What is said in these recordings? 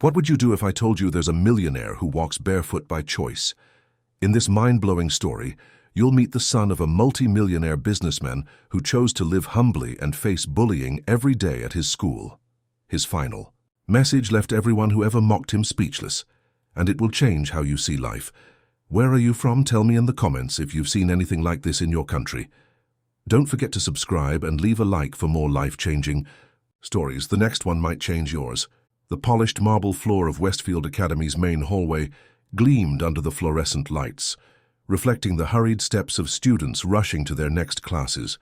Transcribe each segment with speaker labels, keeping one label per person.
Speaker 1: What would you do if I told you there's a millionaire who walks barefoot by choice? In this mind-blowing story, you'll meet the son of a multi-millionaire businessman who chose to live humbly and face bullying every day at his school. His final message left everyone who ever mocked him speechless, and it will change how you see life. Where are you from? Tell me in the comments if you've seen anything like this in your country. Don't forget to subscribe and leave a like for more life-changing stories. The next one might change yours. The polished marble floor of Westfield Academy's main hallway gleamed under the fluorescent lights, reflecting the hurried steps of students rushing to their next classes.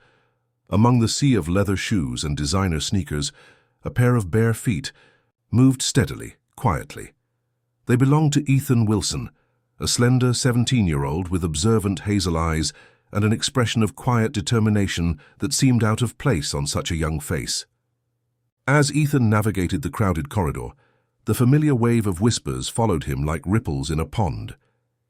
Speaker 1: Among the sea of leather shoes and designer sneakers, a pair of bare feet moved steadily, quietly. They belonged to Ethan Wilson, a slender 17-year-old with observant hazel eyes and an expression of quiet determination that seemed out of place on such a young face. As Ethan navigated the crowded corridor, the familiar wave of whispers followed him like ripples in a pond.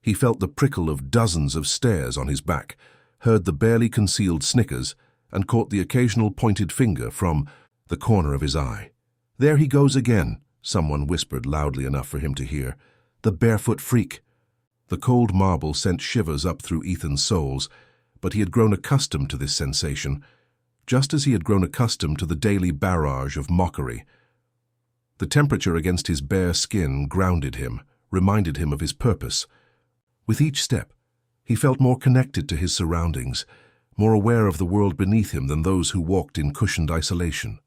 Speaker 1: He felt the prickle of dozens of stares on his back, heard the barely concealed snickers, and caught the occasional pointed finger from the corner of his eye. "There he goes again," someone whispered loudly enough for him to hear. "The barefoot freak." The cold marble sent shivers up through Ethan's soles, but he had grown accustomed to this sensation, just as he had grown accustomed to the daily barrage of mockery. The temperature against his bare skin grounded him, reminded him of his purpose. With each step, he felt more connected to his surroundings, more aware of the world beneath him than those who walked in cushioned isolation.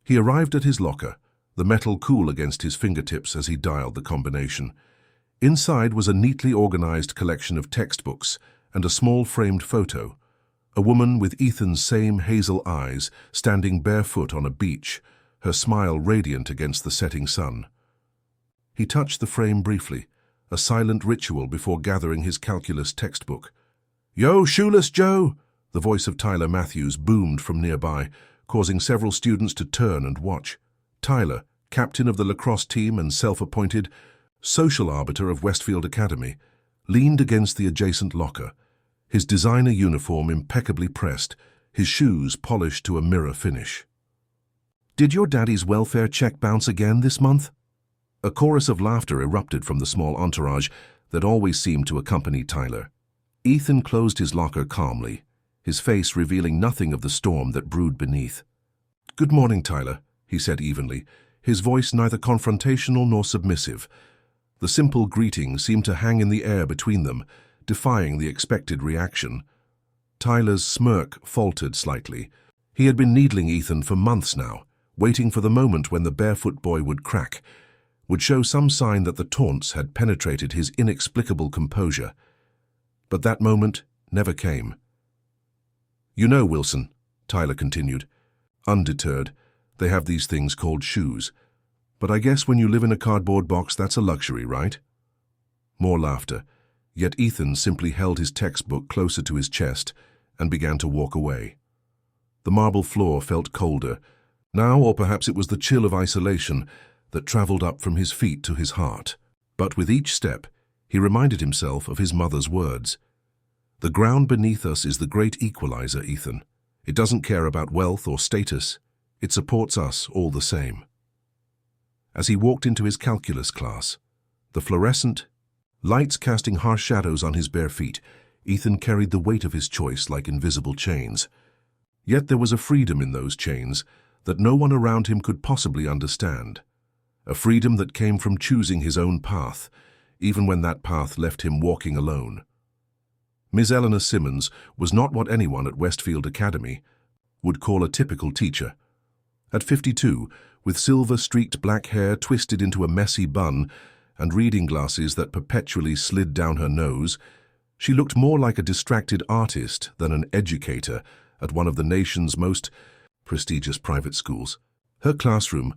Speaker 1: He arrived at his locker, the metal cool against his fingertips as he dialed the combination. Inside was a neatly organized collection of textbooks and a small framed photo. A woman with Ethan's same hazel eyes, standing barefoot on a beach, her smile radiant against the setting sun. He touched the frame briefly, a silent ritual before gathering his calculus textbook. "Yo, Shoeless Joe!" The voice of Tyler Matthews boomed from nearby, causing several students to turn and watch. Tyler, captain of the lacrosse team and self-appointed social arbiter of Westfield Academy, leaned against the adjacent locker, his designer uniform impeccably pressed, his shoes polished to a mirror finish. "Did your daddy's welfare check bounce again this month?" A chorus of laughter erupted from the small entourage that always seemed to accompany Tyler. Ethan closed his locker calmly, his face revealing nothing of the storm that brewed beneath. "Good morning, Tyler," he said evenly, his voice neither confrontational nor submissive. The simple greeting seemed to hang in the air between them, defying the expected reaction. Tyler's smirk faltered slightly. He had been needling Ethan for months now, waiting for the moment when the barefoot boy would crack, would show some sign that the taunts had penetrated his inexplicable composure. But that moment never came. "You know, Wilson," Tyler continued, undeterred, "they have these things called shoes. But I guess when you live in a cardboard box, that's a luxury, right?" More laughter, yet Ethan simply held his textbook closer to his chest and began to walk away. The marble floor felt colder, now, or perhaps it was the chill of isolation that traveled up from his feet to his heart. But with each step, he reminded himself of his mother's words. "The ground beneath us is the great equalizer, Ethan. It doesn't care about wealth or status. It supports us all the same." As he walked into his calculus class, the fluorescent lights casting harsh shadows on his bare feet, Ethan carried the weight of his choice like invisible chains. Yet there was a freedom in those chains that no one around him could possibly understand. A freedom that came from choosing his own path, even when that path left him walking alone. Ms. Eleanor Simmons was not what anyone at Westfield Academy would call a typical teacher. At 52, with silver-streaked black hair twisted into a messy bun and reading glasses that perpetually slid down her nose, she looked more like a distracted artist than an educator at one of the nation's most prestigious private schools. Her classroom,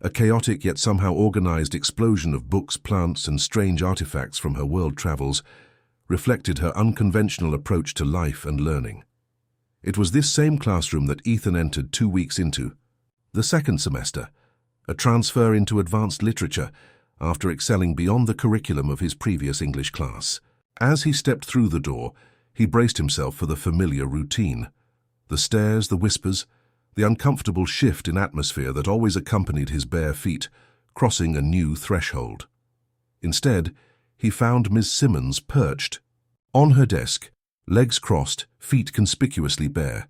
Speaker 1: a chaotic yet somehow organized explosion of books, plants, and strange artifacts from her world travels, reflected her unconventional approach to life and learning. It was this same classroom that Ethan entered 2 weeks into, the second semester, a transfer into advanced literature after excelling beyond the curriculum of his previous English class. As he stepped through the door, he braced himself for the familiar routine. The stares, the whispers, the uncomfortable shift in atmosphere that always accompanied his bare feet crossing a new threshold. Instead, he found Miss Simmons perched on her desk, legs crossed, feet conspicuously bare.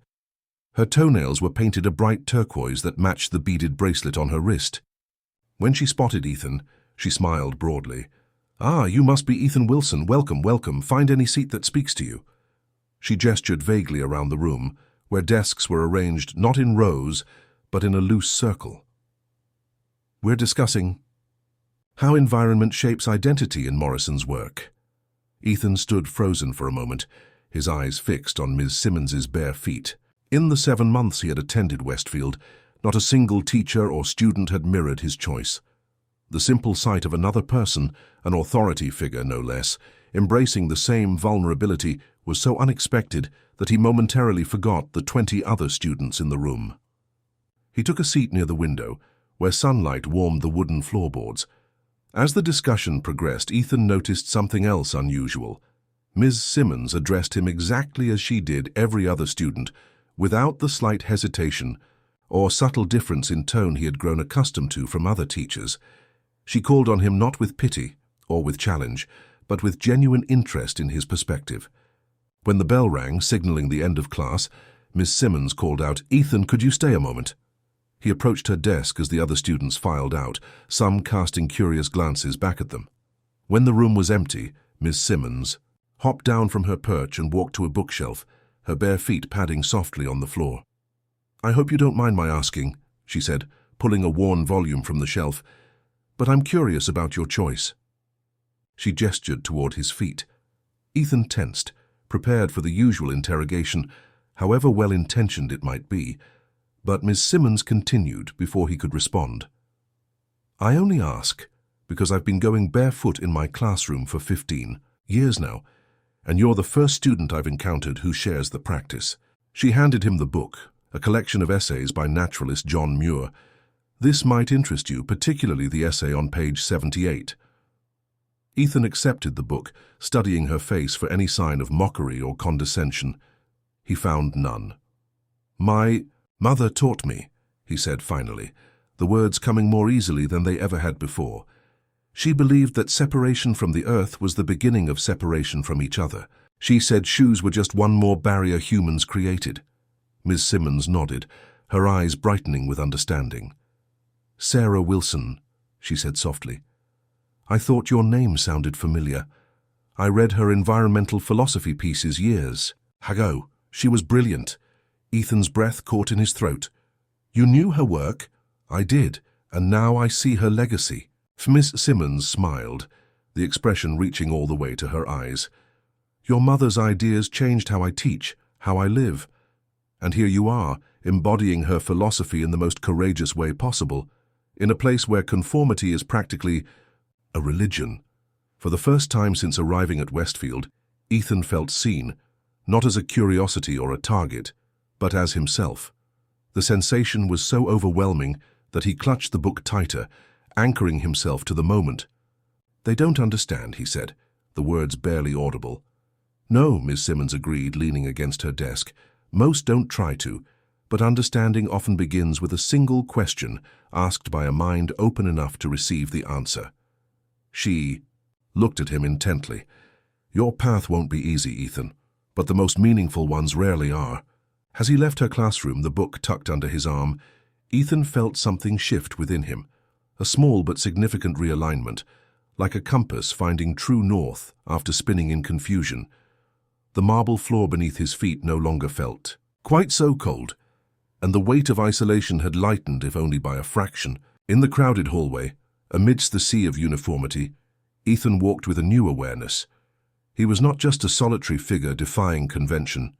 Speaker 1: Her toenails were painted a bright turquoise that matched the beaded bracelet on her wrist. When she spotted Ethan, she smiled broadly. "Ah, you must be Ethan Wilson. Welcome, welcome. Find any seat that speaks to you." She gestured vaguely around the room, where desks were arranged not in rows, but in a loose circle. "We're discussing how environment shapes identity in Morrison's work." Ethan stood frozen for a moment, his eyes fixed on Ms. Simmons's bare feet. In the 7 months he had attended Westfield, not a single teacher or student had mirrored his choice. The simple sight of another person, an authority figure no less, embracing the same vulnerability was so unexpected that he momentarily forgot the 20 other students in the room. He took a seat near the window, where sunlight warmed the wooden floorboards. As the discussion progressed, Ethan noticed something else unusual. Ms. Simmons addressed him exactly as she did every other student, without the slight hesitation or subtle difference in tone he had grown accustomed to from other teachers. She called on him not with pity or with challenge, but with genuine interest in his perspective. When the bell rang, signaling the end of class, Miss Simmons called out, "Ethan, could you stay a moment?" He approached her desk as the other students filed out, some casting curious glances back at them. When the room was empty, Miss Simmons hopped down from her perch and walked to a bookshelf, her bare feet padding softly on the floor. "I hope you don't mind my asking," she said, pulling a worn volume from the shelf, "but I'm curious about your choice." She gestured toward his feet. Ethan tensed, prepared for the usual interrogation, however well-intentioned it might be, but Miss Simmons continued before he could respond. "I only ask because I've been going barefoot in my classroom for 15 years now, and you're the first student I've encountered who shares the practice." She handed him the book, a collection of essays by naturalist John Muir. "This might interest you, particularly the essay on page 78. Ethan accepted the book, studying her face for any sign of mockery or condescension. He found none. "My mother taught me," he said finally, the words coming more easily than they ever had before. "She believed that separation from the earth was the beginning of separation from each other. She said shoes were just one more barrier humans created." Ms. Simmons nodded, her eyes brightening with understanding. "Sarah Wilson," she said softly. "I thought your name sounded familiar. I read her environmental philosophy pieces years ago. She was brilliant." Ethan's breath caught in his throat. "You knew her work?" "I did, and now I see her legacy." Miss Simmons smiled, the expression reaching all the way to her eyes. "Your mother's ideas changed how I teach, how I live. And here you are, embodying her philosophy in the most courageous way possible, in a place where conformity is practically a religion." For the first time since arriving at Westfield, Ethan felt seen, not as a curiosity or a target, but as himself. The sensation was so overwhelming that he clutched the book tighter, anchoring himself to the moment. "They don't understand," he said, the words barely audible. "No," Miss Simmons agreed, leaning against her desk. "Most don't try to, but understanding often begins with a single question asked by a mind open enough to receive the answer." She looked at him intently. "Your path won't be easy, Ethan, but the most meaningful ones rarely are." As he left her classroom, the book tucked under his arm, Ethan felt something shift within him, a small but significant realignment, like a compass finding true north after spinning in confusion. The marble floor beneath his feet no longer felt quite so cold, and the weight of isolation had lightened, if only by a fraction. In the crowded hallway, amidst the sea of uniformity, Ethan walked with a new awareness. He was not just a solitary figure defying convention.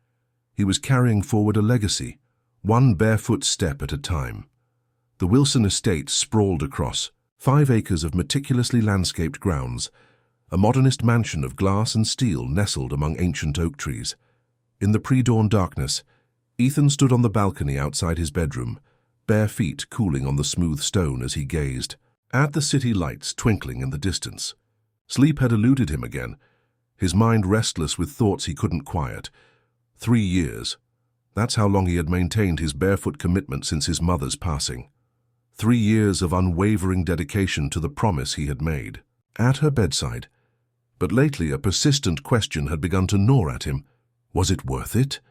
Speaker 1: He was carrying forward a legacy, one barefoot step at a time. The Wilson estate sprawled across 5 acres of meticulously landscaped grounds, a modernist mansion of glass and steel nestled among ancient oak trees. In the pre-dawn darkness, Ethan stood on the balcony outside his bedroom, bare feet cooling on the smooth stone as he gazed at the city lights twinkling in the distance. Sleep had eluded him again, his mind restless with thoughts he couldn't quiet. 3 years. That's how long he had maintained his barefoot commitment since his mother's passing. 3 years of unwavering dedication to the promise he had made. At her bedside. But lately a persistent question had begun to gnaw at him. Was it worth it?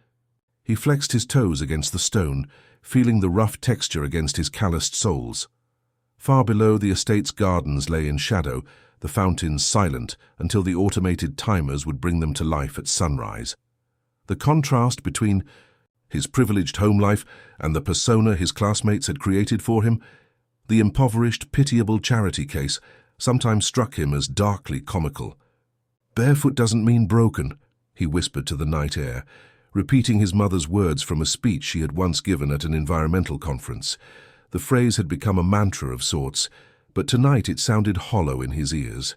Speaker 1: He flexed his toes against the stone, feeling the rough texture against his calloused soles. Far below, the estate's gardens lay in shadow, the fountains silent until the automated timers would bring them to life at sunrise. The contrast between his privileged home life and the persona his classmates had created for him, the impoverished, pitiable charity case, sometimes struck him as darkly comical. "Barefoot doesn't mean broken," he whispered to the night air, repeating his mother's words from a speech she had once given at an environmental conference. The phrase had become a mantra of sorts, but tonight it sounded hollow in his ears.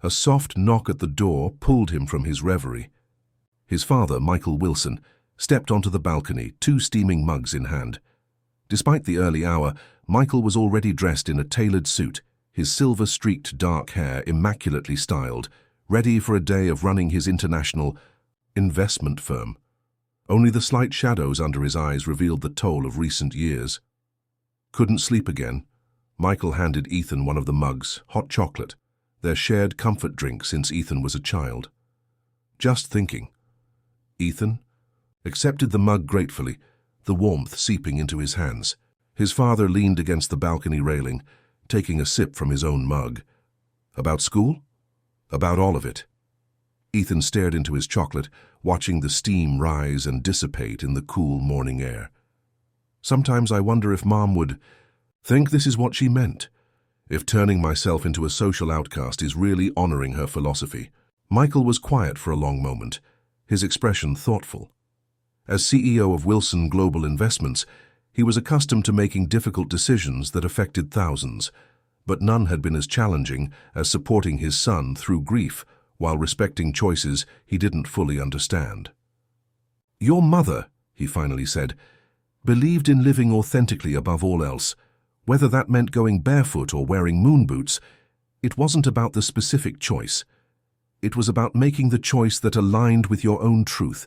Speaker 1: A soft knock at the door pulled him from his reverie. His father, Michael Wilson, stepped onto the balcony, 2 steaming mugs in hand. Despite the early hour, Michael was already dressed in a tailored suit, his silver-streaked dark hair immaculately styled, ready for a day of running his international investment firm. Only the slight shadows under his eyes revealed the toll of recent years. Couldn't sleep again. Michael handed Ethan one of the mugs, hot chocolate, their shared comfort drink since Ethan was a child. "Just thinking." Ethan accepted the mug gratefully, the warmth seeping into his hands. His father leaned against the balcony railing, taking a sip from his own mug. "About school?" "About all of it." Ethan stared into his chocolate, watching the steam rise and dissipate in the cool morning air. "Sometimes I wonder if Mom would think this is what she meant, if turning myself into a social outcast is really honoring her philosophy." Michael was quiet for a long moment, his expression thoughtful. As CEO of Wilson Global Investments, he was accustomed to making difficult decisions that affected thousands, but none had been as challenging as supporting his son through grief while respecting choices he didn't fully understand. "Your mother," he finally said, "believed in living authentically above all else. Whether that meant going barefoot or wearing moon boots, it wasn't about the specific choice. It was about making the choice that aligned with your own truth,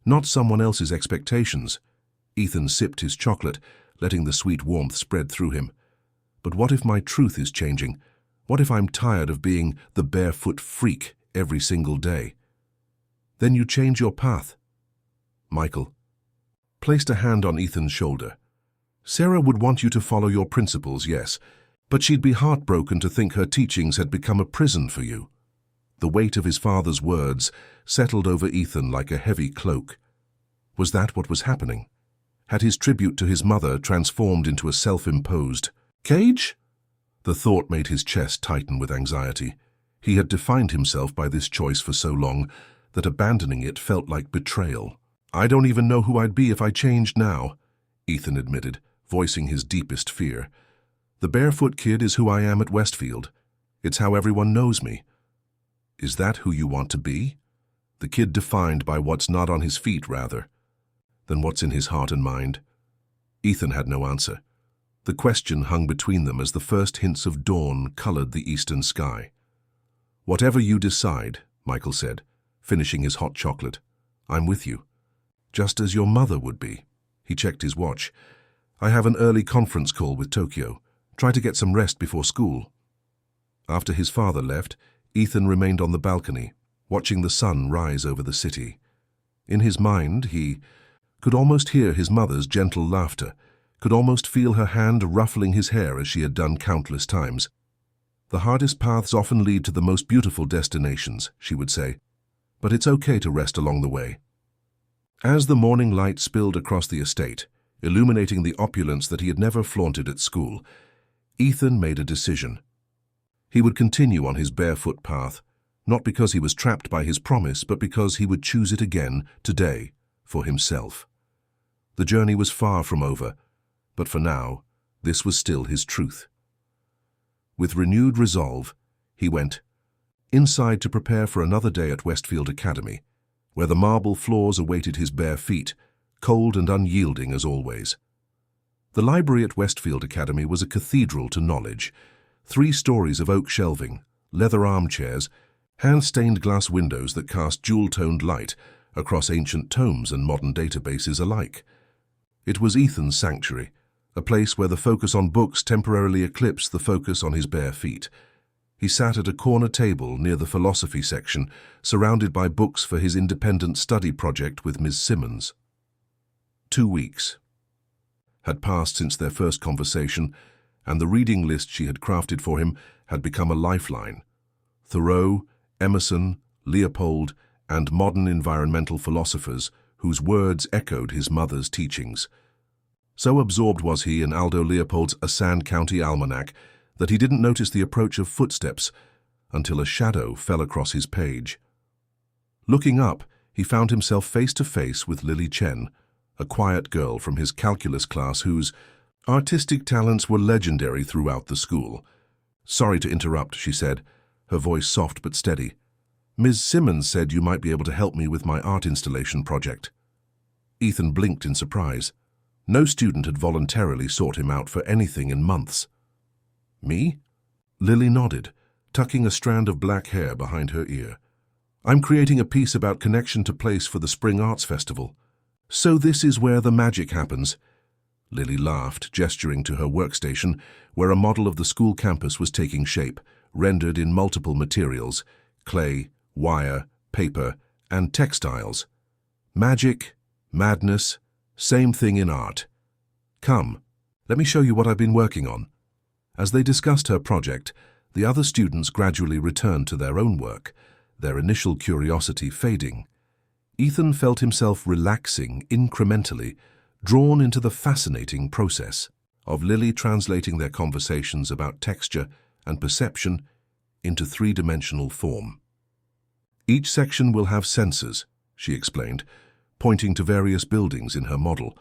Speaker 1: not someone else's expectations." Ethan sipped his chocolate, letting the sweet warmth spread through him. "But what if my truth is changing? What if I'm tired of being the barefoot freak every single day?" "Then you change your path." Michael placed a hand on Ethan's shoulder. "Sarah would want you to follow your principles, yes, but she'd be heartbroken to think her teachings had become a prison for you." The weight of his father's words settled over Ethan like a heavy cloak. Was that what was happening? Had his tribute to his mother transformed into a self-imposed cage? The thought made his chest tighten with anxiety. He had defined himself by this choice for so long that abandoning it felt like betrayal. "I don't even know who I'd be if I changed now," Ethan admitted, voicing his deepest fear. "The barefoot kid is who I am at Westfield. It's how everyone knows me." "Is that who you want to be?" "The kid defined by what's not on his feet, rather than what's in his heart and mind." Ethan had no answer. The question hung between them as the first hints of dawn colored the eastern sky. "Whatever you decide," Michael said, finishing his hot chocolate, "I'm with you. Just as your mother would be." He checked his watch. "I have an early conference call with Tokyo. Try to get some rest before school." After his father left, Ethan remained on the balcony, watching the sun rise over the city. In his mind, he could almost hear his mother's gentle laughter, could almost feel her hand ruffling his hair as she had done countless times. "The hardest paths often lead to the most beautiful destinations," she would say, "but it's okay to rest along the way." As the morning light spilled across the estate, illuminating the opulence that he had never flaunted at school, Ethan made a decision. He would continue on his barefoot path, not because he was trapped by his promise, but because he would choose it again today for himself. The journey was far from over, but for now, this was still his truth. With renewed resolve, he went inside to prepare for another day at Westfield Academy, where the marble floors awaited his bare feet, cold and unyielding as always. The library at Westfield Academy was a cathedral to knowledge. 3 stories of oak shelving, leather armchairs, hand-stained glass windows that cast jewel-toned light across ancient tomes and modern databases alike. It was Ethan's sanctuary, a place where the focus on books temporarily eclipsed the focus on his bare feet. He sat at a corner table near the philosophy section, surrounded by books for his independent study project with Ms. Simmons. 2 weeks had passed since their first conversation, and the reading list she had crafted for him had become a lifeline. Thoreau, Emerson, Leopold, and modern environmental philosophers whose words echoed his mother's teachings. So absorbed was he in Aldo Leopold's A Sand County Almanac that he didn't notice the approach of footsteps until a shadow fell across his page. Looking up, he found himself face to face with Lily Chen, a quiet girl from his calculus class whose artistic talents were legendary throughout the school. "Sorry to interrupt," she said, her voice soft but steady. "Ms. Simmons said you might be able to help me with my art installation project." Ethan blinked in surprise. No student had voluntarily sought him out for anything in months. "Me?" Lily nodded, tucking a strand of black hair behind her ear. "I'm creating a piece about connection to place for the Spring Arts Festival. So this is where the magic happens." Lily laughed, gesturing to her workstation, where a model of the school campus was taking shape, rendered in multiple materials: clay, wire, paper, and textiles. Magic, madness, same thing in art. "Come, let me show you what I've been working on." As they discussed her project, the other students gradually returned to their own work, their initial curiosity fading. Ethan felt himself relaxing incrementally, drawn into the fascinating process of Lily translating their conversations about texture and perception into three-dimensional form. "Each section will have sensors," she explained, pointing to various buildings in her model.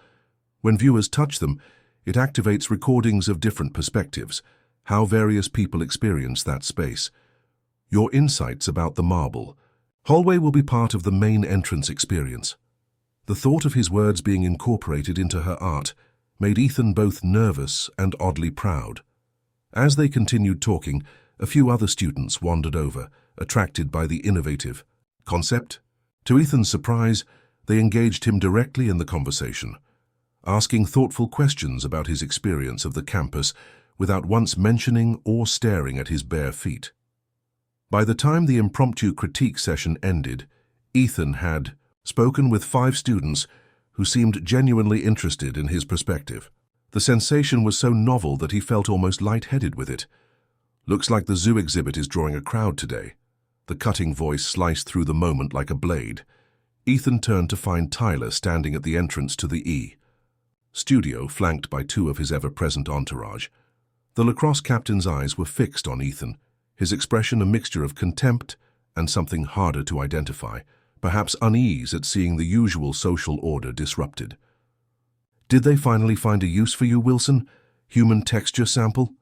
Speaker 1: "When viewers touch them, it activates recordings of different perspectives, how various people experience that space. Your insights about the marble hallway will be part of the main entrance experience." The thought of his words being incorporated into her art made Ethan both nervous and oddly proud. As they continued talking, a few other students wandered over, attracted by the innovative concept. To Ethan's surprise, they engaged him directly in the conversation, asking thoughtful questions about his experience of the campus without once mentioning or staring at his bare feet. By the time the impromptu critique session ended, Ethan had spoken with 5 students who seemed genuinely interested in his perspective. The sensation was so novel that he felt almost lightheaded with it. "Looks like the zoo exhibit is drawing a crowd today." The cutting voice sliced through the moment like a blade. Ethan turned to find Tyler standing at the entrance to the studio, flanked by 2 of his ever-present entourage. The lacrosse captain's eyes were fixed on Ethan, his expression a mixture of contempt and something harder to identify, perhaps unease at seeing the usual social order disrupted. "Did they finally find a use for you, Wilson? Human texture sample?"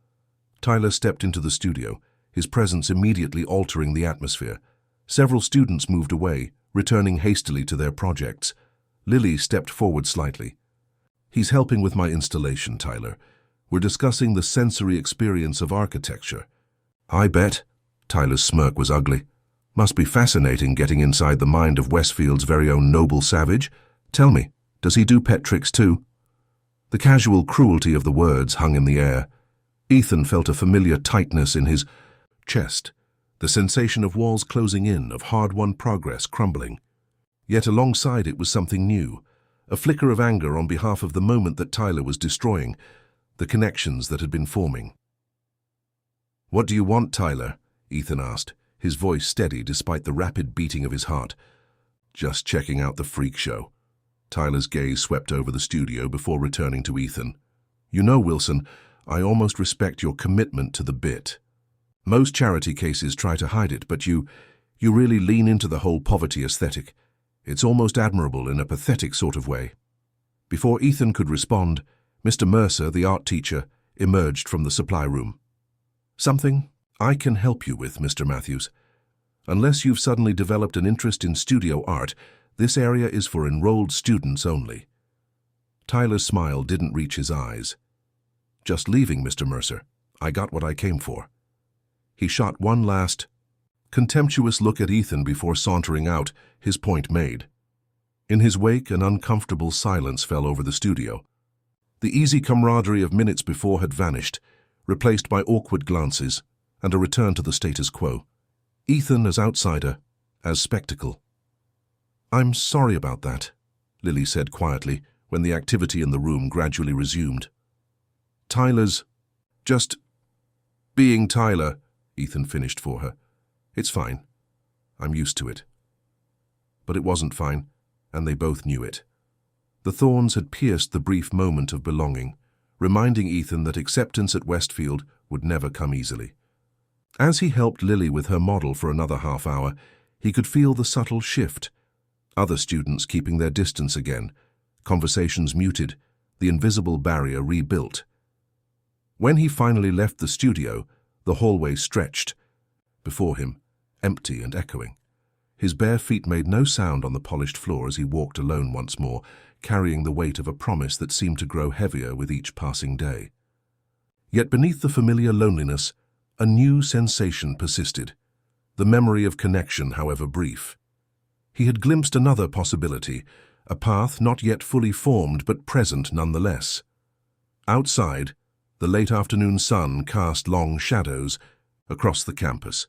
Speaker 1: Tyler stepped into the studio, his presence immediately altering the atmosphere. Several students moved away, returning hastily to their projects. Lily stepped forward slightly. "He's helping with my installation, Tyler. We're discussing the sensory experience of architecture." "I bet." Tyler's smirk was ugly. "Must be fascinating getting inside the mind of Westfield's very own noble savage. Tell me, does he do pet tricks too?" The casual cruelty of the words hung in the air. Ethan felt a familiar tightness in his chest, the sensation of walls closing in, of hard-won progress crumbling. Yet alongside it was something new, a flicker of anger on behalf of the moment that Tyler was destroying, the connections that had been forming. "What do you want, Tyler?" Ethan asked, his voice steady despite the rapid beating of his heart. "Just checking out the freak show." Tyler's gaze swept over the studio before returning to Ethan. "You know, Wilson, I almost respect your commitment to the bit. Most charity cases try to hide it, but you really lean into the whole poverty aesthetic. It's almost admirable in a pathetic sort of way." Before Ethan could respond, Mr. Mercer, the art teacher, emerged from the supply room. "Something I can help you with, Mr. Matthews. Unless you've suddenly developed an interest in studio art, this area is for enrolled students only." Tyler's smile didn't reach his eyes. "Just leaving, Mr. Mercer. I got what I came for." He shot one last, contemptuous look at Ethan before sauntering out, his point made. In his wake, an uncomfortable silence fell over the studio. The easy camaraderie of minutes before had vanished, replaced by awkward glances and a return to the status quo. Ethan as outsider, as spectacle. "I'm sorry about that," Lily said quietly when the activity in the room gradually resumed. "Tyler's just being Tyler," Ethan finished for her. "It's fine. I'm used to it." But it wasn't fine, and they both knew it. The thorns had pierced the brief moment of belonging, reminding Ethan that acceptance at Westfield would never come easily. As he helped Lily with her model for another half hour, he could feel the subtle shift. Other students keeping their distance again, conversations muted, the invisible barrier rebuilt. When he finally left the studio, the hallway stretched. Before him, empty and echoing. His bare feet made no sound on the polished floor as he walked alone once more, carrying the weight of a promise that seemed to grow heavier with each passing day. Yet beneath the familiar loneliness, a new sensation persisted, the memory of connection, however brief. He had glimpsed another possibility, a path not yet fully formed but present nonetheless. Outside, the late afternoon sun cast long shadows across the campus.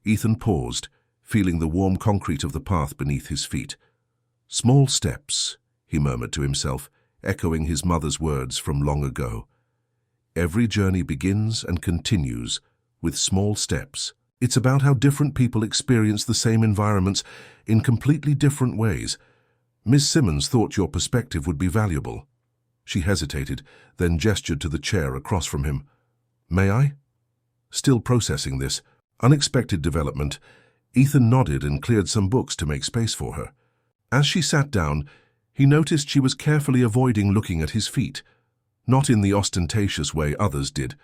Speaker 1: Ethan paused, feeling the warm concrete of the path beneath his feet. "Small steps," he murmured to himself, echoing his mother's words from long ago. "Every journey begins and continues with small steps." It's about how different people experience the same environments in completely different ways. Miss Simmons thought your perspective would be valuable. She hesitated, then gestured to the chair across from him. "May I?" Still processing this unexpected development, Ethan nodded and cleared some books to make space for her. As she sat down, he noticed she was carefully avoiding looking at his feet, not in the ostentatious way others did,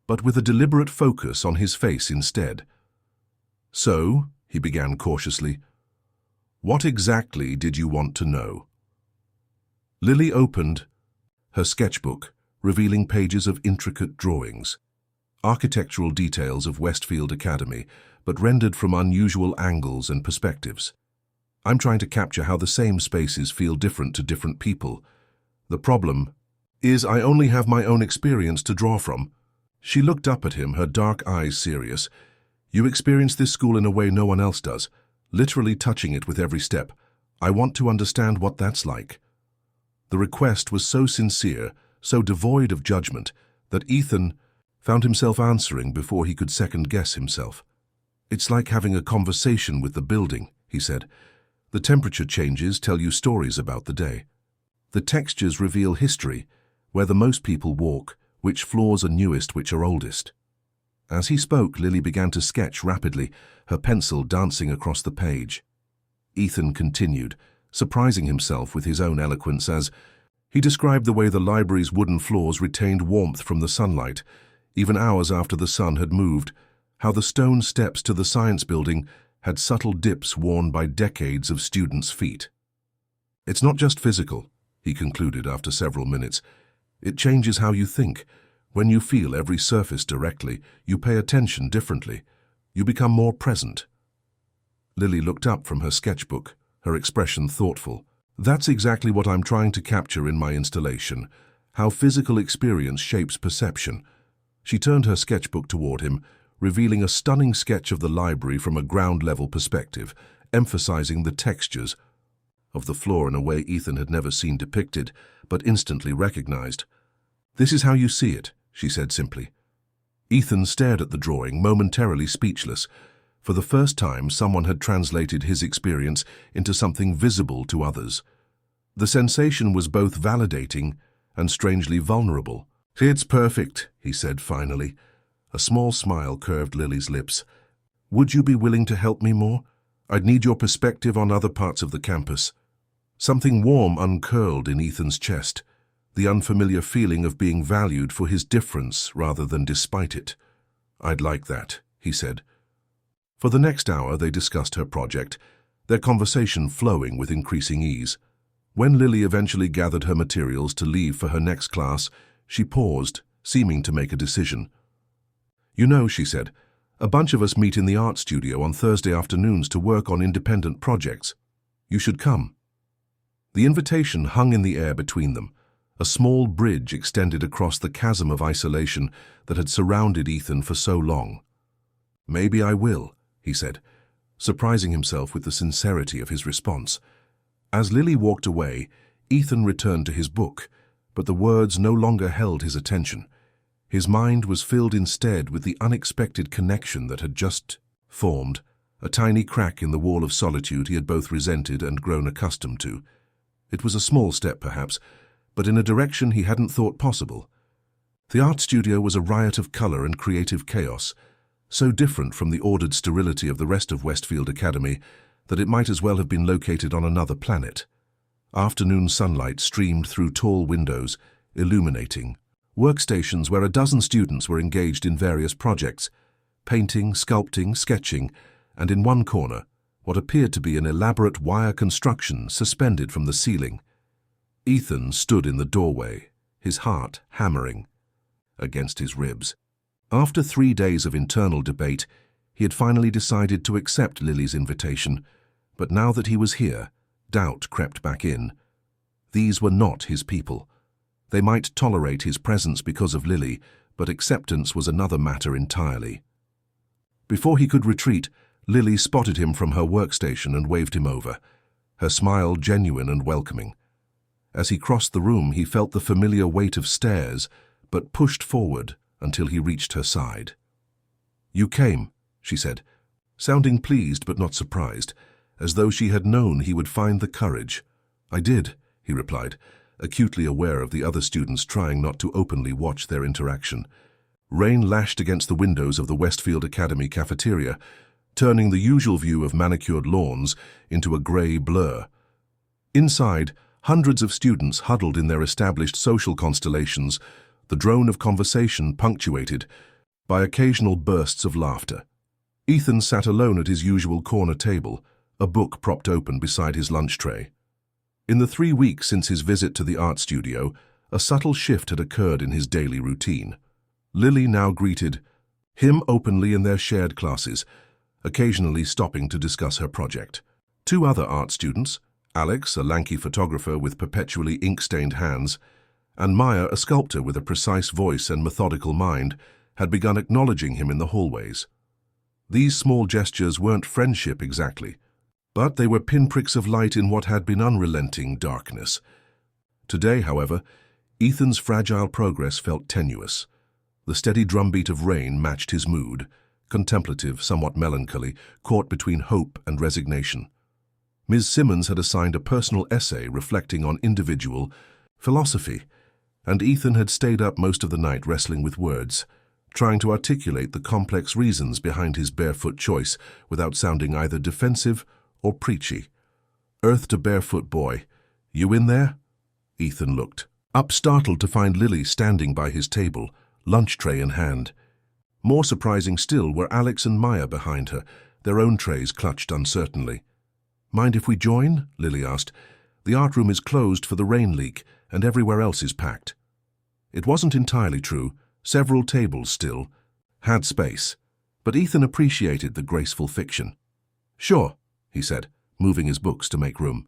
Speaker 1: but with a deliberate focus on his face instead. "So," he began cautiously, "what exactly did you want to know?" Lily opened her sketchbook, revealing pages of intricate drawings, architectural details of Westfield Academy, but rendered from unusual angles and perspectives. "I'm trying to capture how the same spaces feel different to different people. The problem is I only have my own experience to draw from." She looked up at him, her dark eyes serious. "You experience this school in a way no one else does, literally touching it with every step. I want to understand what that's like." The request was so sincere, so devoid of judgment, that Ethan found himself answering before he could second-guess himself. "It's like having a conversation with the building," he said. "The temperature changes tell you stories about the day. The textures reveal history, where the most people walk, which floors are newest, which are oldest." As he spoke, Lily began to sketch rapidly, her pencil dancing across the page. Ethan continued, surprising himself with his own eloquence as he described the way the library's wooden floors retained warmth from the sunlight, even hours after the sun had moved, how the stone steps to the science building had subtle dips worn by decades of students' feet. "It's not just physical," he concluded after several minutes. "It changes how you think. When you feel every surface directly, you pay attention differently. You become more present." Lily looked up from her sketchbook, her expression thoughtful. "That's exactly what I'm trying to capture in my installation, how physical experience shapes perception." She turned her sketchbook toward him, revealing a stunning sketch of the library from a ground-level perspective, emphasizing the textures of the floor in a way Ethan had never seen depicted, but instantly recognized. "This is how you see it," she said simply. Ethan stared at the drawing, momentarily speechless. For the first time, someone had translated his experience into something visible to others. The sensation was both validating and strangely vulnerable. "It's perfect," he said finally. A small smile curved Lily's lips. "Would you be willing to help me more? I'd need your perspective on other parts of the campus." Something warm uncurled in Ethan's chest, the unfamiliar feeling of being valued for his difference rather than despite it. "I'd like that," he said. For the next hour they discussed her project, their conversation flowing with increasing ease. When Lily eventually gathered her materials to leave for her next class, she paused, seeming to make a decision. "You know," she said, "a bunch of us meet in the art studio on Thursday afternoons to work on independent projects. You should come." The invitation hung in the air between them, A small bridge extended across the chasm of isolation that had surrounded Ethan for so long. "Maybe I will," he said, surprising himself with the sincerity of his response. As Lily walked away, Ethan returned to his book, but the words no longer held his attention. His mind was filled instead with the unexpected connection that had just formed, a tiny crack in the wall of solitude he had both resented and grown accustomed to. It was a small step, perhaps, but in a direction he hadn't thought possible. The art studio was a riot of color and creative chaos, so different from the ordered sterility of the rest of Westfield Academy that it might as well have been located on another planet. Afternoon sunlight streamed through tall windows, illuminating workstations where a dozen students were engaged in various projects, painting, sculpting, sketching, and in one corner, what appeared to be an elaborate wire construction suspended from the ceiling. Ethan stood in the doorway, his heart hammering against his ribs. After 3 days of internal debate, he had finally decided to accept Lily's invitation, but now that he was here, doubt crept back in. These were not his people. They might tolerate his presence because of Lily, but acceptance was another matter entirely. Before he could retreat, Lily spotted him from her workstation and waved him over, her smile genuine and welcoming. As he crossed the room, he felt the familiar weight of stairs, but pushed forward until he reached her side. "You came," she said, sounding pleased but not surprised, as though she had known he would find the courage. "I did," he replied, acutely aware of the other students trying not to openly watch their interaction. Rain lashed against the windows of the Westfield Academy cafeteria, turning the usual view of manicured lawns into a grey blur. Inside, hundreds of students huddled in their established social constellations, the drone of conversation punctuated by occasional bursts of laughter. Ethan sat alone at his usual corner table, a book propped open beside his lunch tray. In the 3 weeks since his visit to the art studio, a subtle shift had occurred in his daily routine. Lily now greeted him openly in their shared classes, occasionally stopping to discuss her project. 2 other art students, Alex, a lanky photographer with perpetually ink-stained hands, and Maya, a sculptor with a precise voice and methodical mind, had begun acknowledging him in the hallways. These small gestures weren't friendship exactly, but they were pinpricks of light in what had been unrelenting darkness. Today, however, Ethan's fragile progress felt tenuous. The steady drumbeat of rain matched his mood, contemplative, somewhat melancholy, caught between hope and resignation. Ms. Simmons had assigned a personal essay reflecting on individual philosophy, and Ethan had stayed up most of the night wrestling with words, trying to articulate the complex reasons behind his barefoot choice without sounding either defensive or preachy. "Earth to Barefoot boy, you in there?" Ethan looked up, startled to find Lily standing by his table, lunch tray in hand. More surprising still were Alex and Maya behind her, their own trays clutched uncertainly. "Mind if we join?" Lily asked. "The art room is closed for the rain leak, and everywhere else is packed." It wasn't entirely true. Several tables still had space, but Ethan appreciated the graceful fiction. "Sure," he said, moving his books to make room.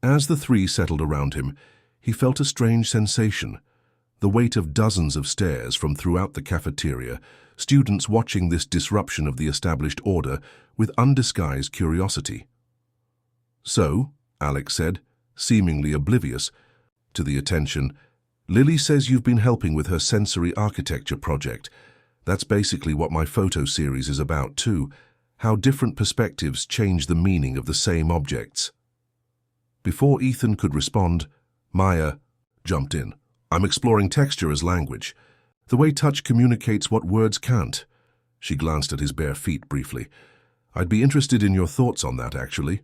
Speaker 1: As the 3 settled around him, he felt a strange sensation, the weight of dozens of stares from throughout the cafeteria, students watching this disruption of the established order with undisguised curiosity. "So," Alex said, seemingly oblivious to the attention, "Lily says you've been helping with her sensory architecture project. That's basically what my photo series is about too, how different perspectives change the meaning of the same objects." Before Ethan could respond, Maya jumped in. "I'm exploring texture as language, the way touch communicates what words can't." She glanced at his bare feet briefly. "I'd be interested in your thoughts on that, actually."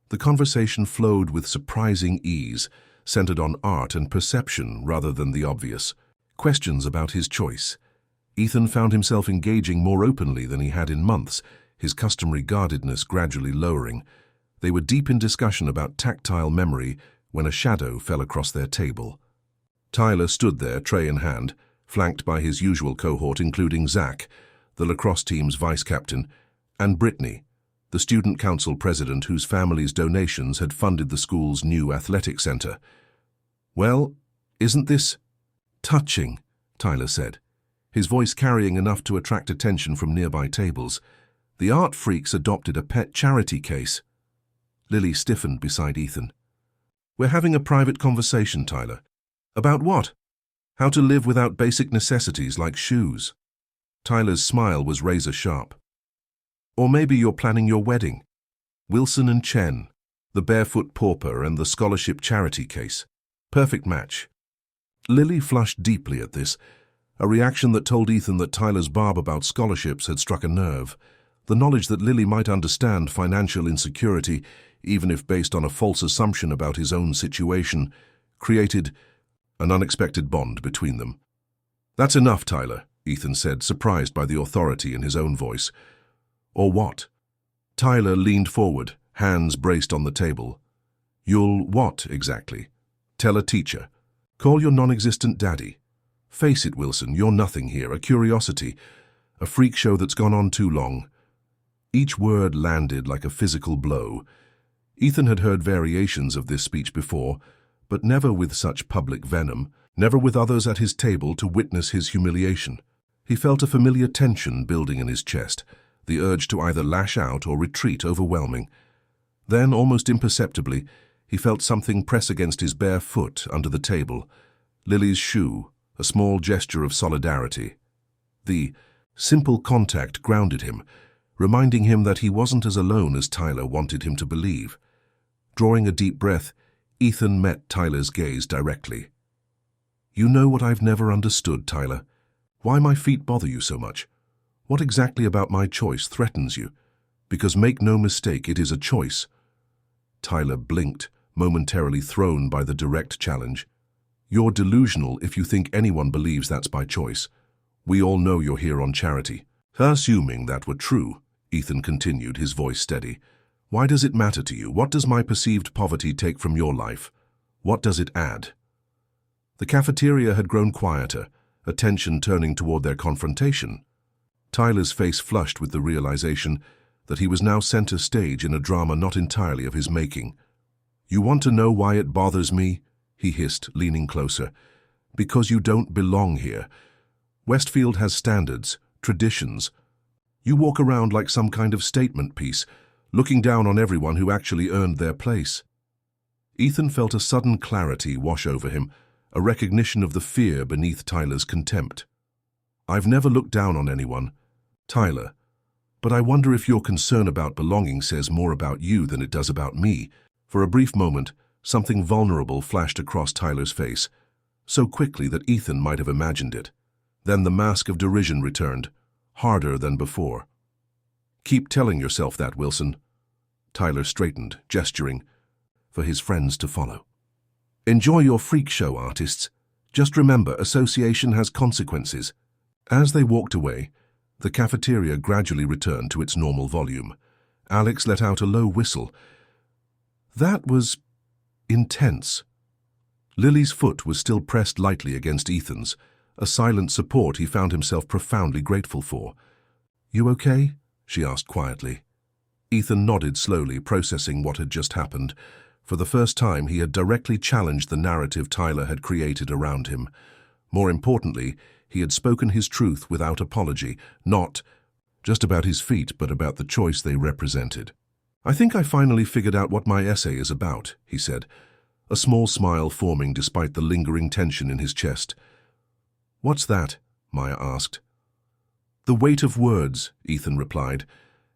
Speaker 1: The conversation flowed with surprising ease, centered on art and perception rather than the obvious. Questions about his choice. Ethan found himself engaging more openly than he had in months, his customary guardedness gradually lowering. They were deep in discussion about tactile memory when a shadow fell across their table. Tyler stood there, tray in hand, flanked by his usual cohort including Zach, the lacrosse team's vice-captain, and Brittany, the student council president whose family's donations had funded the school's new athletic center. "Well," "Isn't this touching?" Tyler said, his voice carrying enough to attract attention from nearby tables. The art freaks adopted a pet charity case. Lily stiffened beside Ethan. "We're having a private conversation, Tyler. About what? How to live without basic necessities like shoes." Tyler's smile was razor-sharp. "Or maybe you're planning your wedding. Wilson and Chen, the Barefoot pauper and the scholarship charity case. Perfect match." Lily flushed deeply at this, a reaction that told Ethan that Tyler's barb about scholarships had struck a nerve. The knowledge that Lily might understand financial insecurity, even if based on a false assumption about his own situation, created an unexpected bond between them. "That's enough, Tyler," Ethan said, surprised by the authority in his own voice. "Or what?" Tyler leaned forward, hands braced on the table. "You'll what, exactly? Tell a teacher. Call your non-existent daddy. Face it, Wilson, you're nothing here, a curiosity, a freak show that's gone on too long." Each word landed like a physical blow. Ethan had heard variations of this speech before, but never with such public venom, never with others at his table to witness his humiliation. He felt a familiar tension building in his chest, the urge to either lash out or retreat overwhelming. Then, almost imperceptibly, he felt something press against his bare foot under the table. Lily's shoe, a small gesture of solidarity. The simple contact grounded him, reminding him that he wasn't as alone as Tyler wanted him to believe. Drawing a deep breath, Ethan met Tyler's gaze directly. "You know what I've never understood, Tyler. Why my feet bother you so much. What exactly about my choice threatens you? Because make no mistake, it is a choice." Tyler blinked, momentarily thrown by the direct challenge. "You're delusional if you think anyone believes that's by choice. We all know you're here on charity." "Assuming that were true," Ethan continued, his voice steady, "why does it matter to you? What does my perceived poverty take from your life? What does it add?" The cafeteria had grown quieter, attention turning toward their confrontation. Tyler's face flushed with the realization that he was now center stage in a drama not entirely of his making. "You want to know why it bothers me?" he hissed, leaning closer. "Because you don't belong here. Westfield has standards, traditions. You walk around like some kind of statement piece, looking down on everyone who actually earned their place." Ethan felt a sudden clarity wash over him, a recognition of the fear beneath Tyler's contempt. "I've never looked down on anyone, Tyler, but I wonder if your concern about belonging says more about you than it does about me." For a brief moment, something vulnerable flashed across Tyler's face, so quickly that Ethan might have imagined it. Then the mask of derision returned, harder than before. "Keep telling yourself that, Wilson." Tyler straightened, gesturing for his friends to follow. "Enjoy your freak show, artists. Just remember, association has consequences." As they walked away, the cafeteria gradually returned to its normal volume. Alex let out a low whistle. That was intense. Lily's foot was still pressed lightly against Ethan's, a silent support he found himself profoundly grateful for. "You okay?" she asked quietly. Ethan nodded slowly, processing what had just happened. For the first time, he had directly challenged the narrative Tyler had created around him. More importantly, he had spoken his truth without apology, not just about his feet, but about the choice they represented. "I think I finally figured out what my essay is about," he said, a small smile forming despite the lingering tension in his chest. "What's that?" Maya asked. "The weight of words," Ethan replied,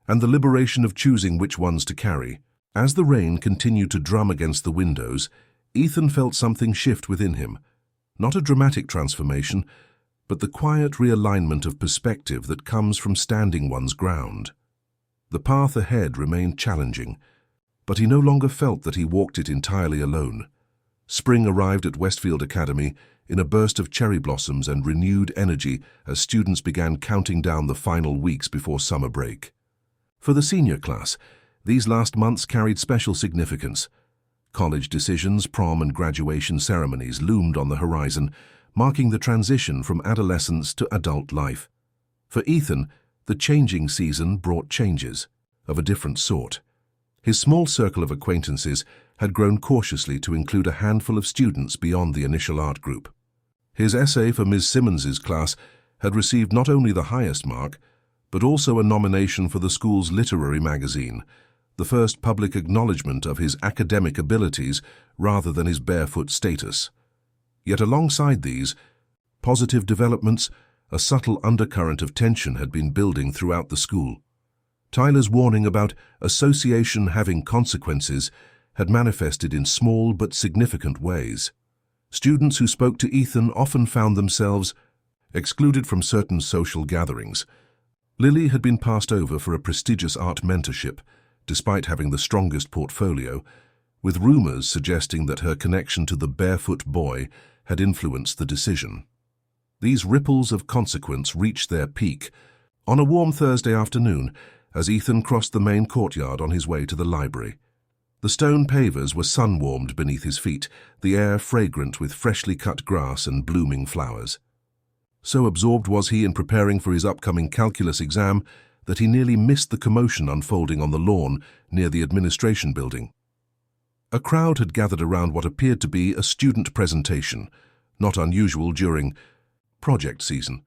Speaker 1: "and the liberation of choosing which ones to carry." As the rain continued to drum against the windows, Ethan felt something shift within him. Not a dramatic transformation, but the quiet realignment of perspective that comes from standing one's ground. The path ahead remained challenging, but he no longer felt that he walked it entirely alone. Spring arrived at Westfield Academy in a burst of cherry blossoms and renewed energy as students began counting down the final weeks before summer break. For the senior class, these last months carried special significance. College decisions, prom and graduation ceremonies loomed on the horizon, marking the transition from adolescence to adult life. For Ethan, the changing season brought changes of a different sort. His small circle of acquaintances had grown cautiously to include a handful of students beyond the initial art group. His essay for Ms. Simmons's class had received not only the highest mark, but also a nomination for the school's literary magazine, the first public acknowledgement of his academic abilities rather than his barefoot status. Yet alongside these positive developments, a subtle undercurrent of tension had been building throughout the school. Tyler's warning about association having consequences had manifested in small but significant ways. Students who spoke to Ethan often found themselves excluded from certain social gatherings. Lily had been passed over for a prestigious art mentorship, despite having the strongest portfolio, with rumors suggesting that her connection to the barefoot boy had influenced the decision. These ripples of consequence reached their peak on a warm Thursday afternoon as Ethan crossed the main courtyard on his way to the library. The stone pavers were sun-warmed beneath his feet, the air fragrant with freshly cut grass and blooming flowers. So absorbed was he in preparing for his upcoming calculus exam that he nearly missed the commotion unfolding on the lawn near the administration building. A crowd had gathered around what appeared to be a student presentation, not unusual during project season.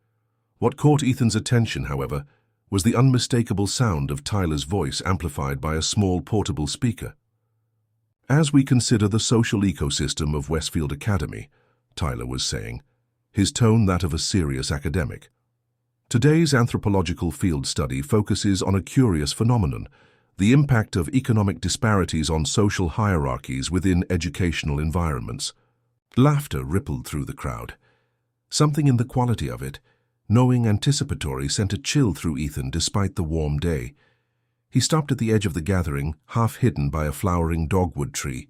Speaker 1: What caught Ethan's attention, however, was the unmistakable sound of Tyler's voice amplified by a small portable speaker. "As we consider the social ecosystem of Westfield Academy," Tyler was saying, his tone that of a serious academic. "Today's anthropological field study focuses on a curious phenomenon, the impact of economic disparities on social hierarchies within educational environments." Laughter rippled through the crowd. Something in the quality of it, knowing anticipatory, sent a chill through Ethan despite the warm day. He stopped at the edge of the gathering, half hidden by a flowering dogwood tree.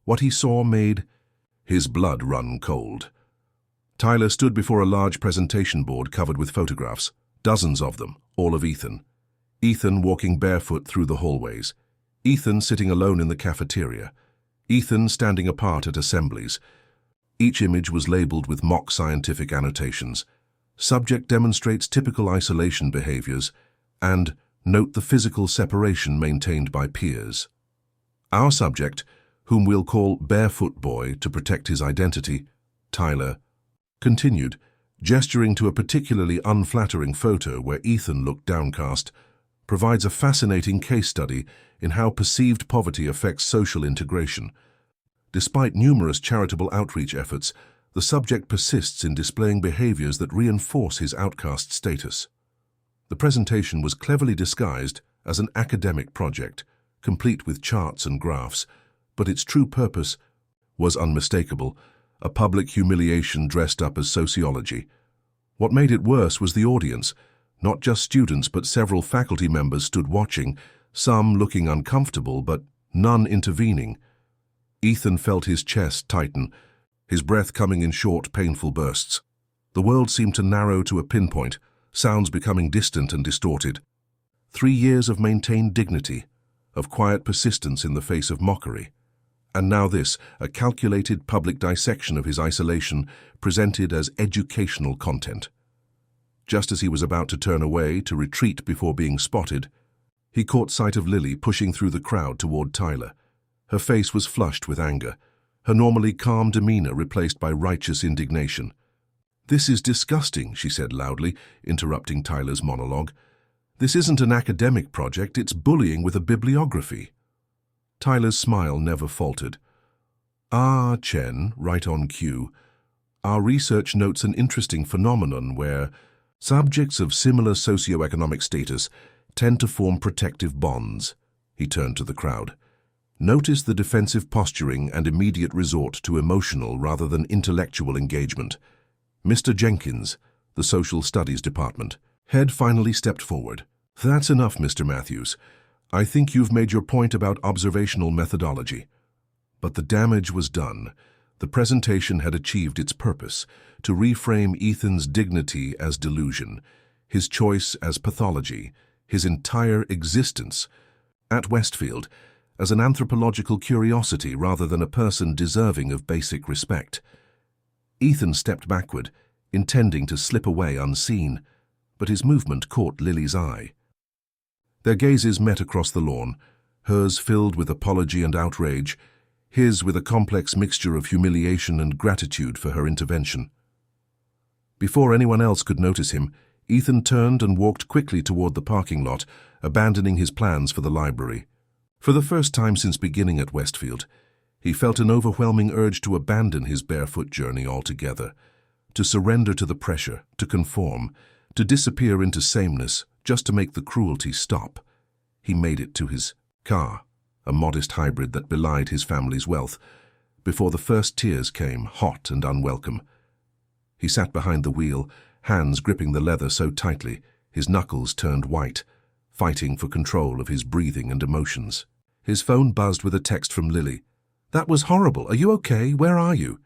Speaker 1: What he saw made his blood run cold. Tyler stood before a large presentation board covered with photographs, dozens of them, all of Ethan. Ethan walking barefoot through the hallways. Ethan sitting alone in the cafeteria. Ethan standing apart at assemblies. Each image was labeled with mock scientific annotations. "Subject demonstrates typical isolation behaviors," and "Note the physical separation maintained by peers." "Our subject, whom we'll call Barefoot Boy to protect his identity," Tyler continued, gesturing to a particularly unflattering photo where Ethan looked downcast, provides a fascinating case study in how perceived poverty affects social integration. Despite numerous charitable outreach efforts, the subject persists in displaying behaviors that reinforce his outcast status. The presentation was cleverly disguised as an academic project, complete with charts and graphs, but its true purpose was unmistakable, a public humiliation dressed up as sociology. What made it worse was the audience. Not just students, but several faculty members stood watching, some looking uncomfortable, but none intervening. Ethan felt his chest tighten, his breath coming in short, painful bursts. The world seemed to narrow to a pinpoint, sounds becoming distant and distorted. 3 years of maintained dignity, of quiet persistence in the face of mockery. And now this, a calculated public dissection of his isolation, presented as educational content. Just as he was about to turn away, to retreat before being spotted, he caught sight of Lily pushing through the crowd toward Tyler. Her face was flushed with anger, her normally calm demeanor replaced by righteous indignation. "This is disgusting," she said loudly, interrupting Tyler's monologue. "This isn't an academic project, it's bullying with a bibliography." Tyler's smile never faltered. "Ah, Chen, right on cue. Our research notes an interesting phenomenon where subjects of similar socioeconomic status tend to form protective bonds." He turned to the crowd. "Notice the defensive posturing and immediate resort to emotional rather than intellectual engagement." Mr. Jenkins, the Social Studies Department head, finally stepped forward. "That's enough, Mr. Matthews. I think you've made your point about observational methodology." But the damage was done. The presentation had achieved its purpose, to reframe Ethan's dignity as delusion, his choice as pathology, his entire existence at Westfield as an anthropological curiosity rather than a person deserving of basic respect. Ethan stepped backward, intending to slip away unseen, but his movement caught Lily's eye. Their gazes met across the lawn, hers filled with apology and outrage, his with a complex mixture of humiliation and gratitude for her intervention. Before anyone else could notice him, Ethan turned and walked quickly toward the parking lot, abandoning his plans for the library. For the first time since beginning at Westfield, he felt an overwhelming urge to abandon his barefoot journey altogether, to surrender to the pressure, to conform, to disappear into sameness just to make the cruelty stop. He made it to his car, a modest hybrid that belied his family's wealth, before the first tears came, hot and unwelcome. He sat behind the wheel, hands gripping the leather so tightly, his knuckles turned white, fighting for control of his breathing and emotions. His phone buzzed with a text from Lily. "That was horrible. Are you okay? Where are you?"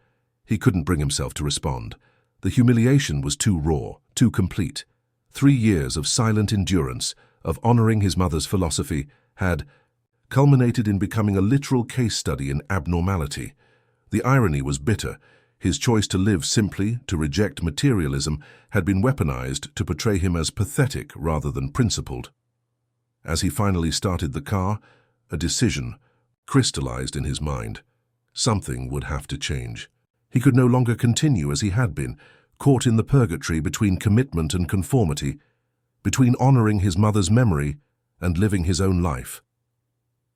Speaker 1: He couldn't bring himself to respond. The humiliation was too raw, too complete. 3 years of silent endurance, of honoring his mother's philosophy, had culminated in becoming a literal case study in abnormality. The irony was bitter. His choice to live simply, to reject materialism, had been weaponized to portray him as pathetic rather than principled. As he finally started the car, a decision crystallized in his mind. Something would have to change. He could no longer continue as he had been, caught in the purgatory between commitment and conformity, between honoring his mother's memory and living his own life.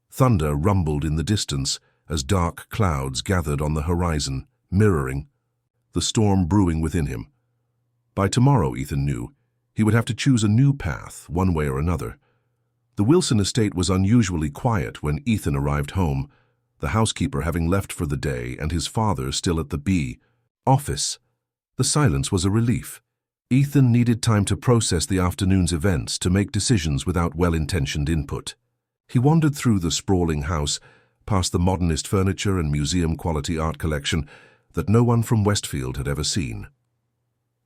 Speaker 1: Thunder rumbled in the distance as dark clouds gathered on the horizon, mirroring the storm brewing within him. By tomorrow, Ethan knew, he would have to choose a new path, one way or another. The Wilson estate was unusually quiet when Ethan arrived home, the housekeeper having left for the day and his father still at the B office. The silence was a relief. Ethan needed time to process the afternoon's events, to make decisions without well-intentioned input. He wandered through the sprawling house, past the modernist furniture and museum-quality art collection that no one from Westfield had ever seen.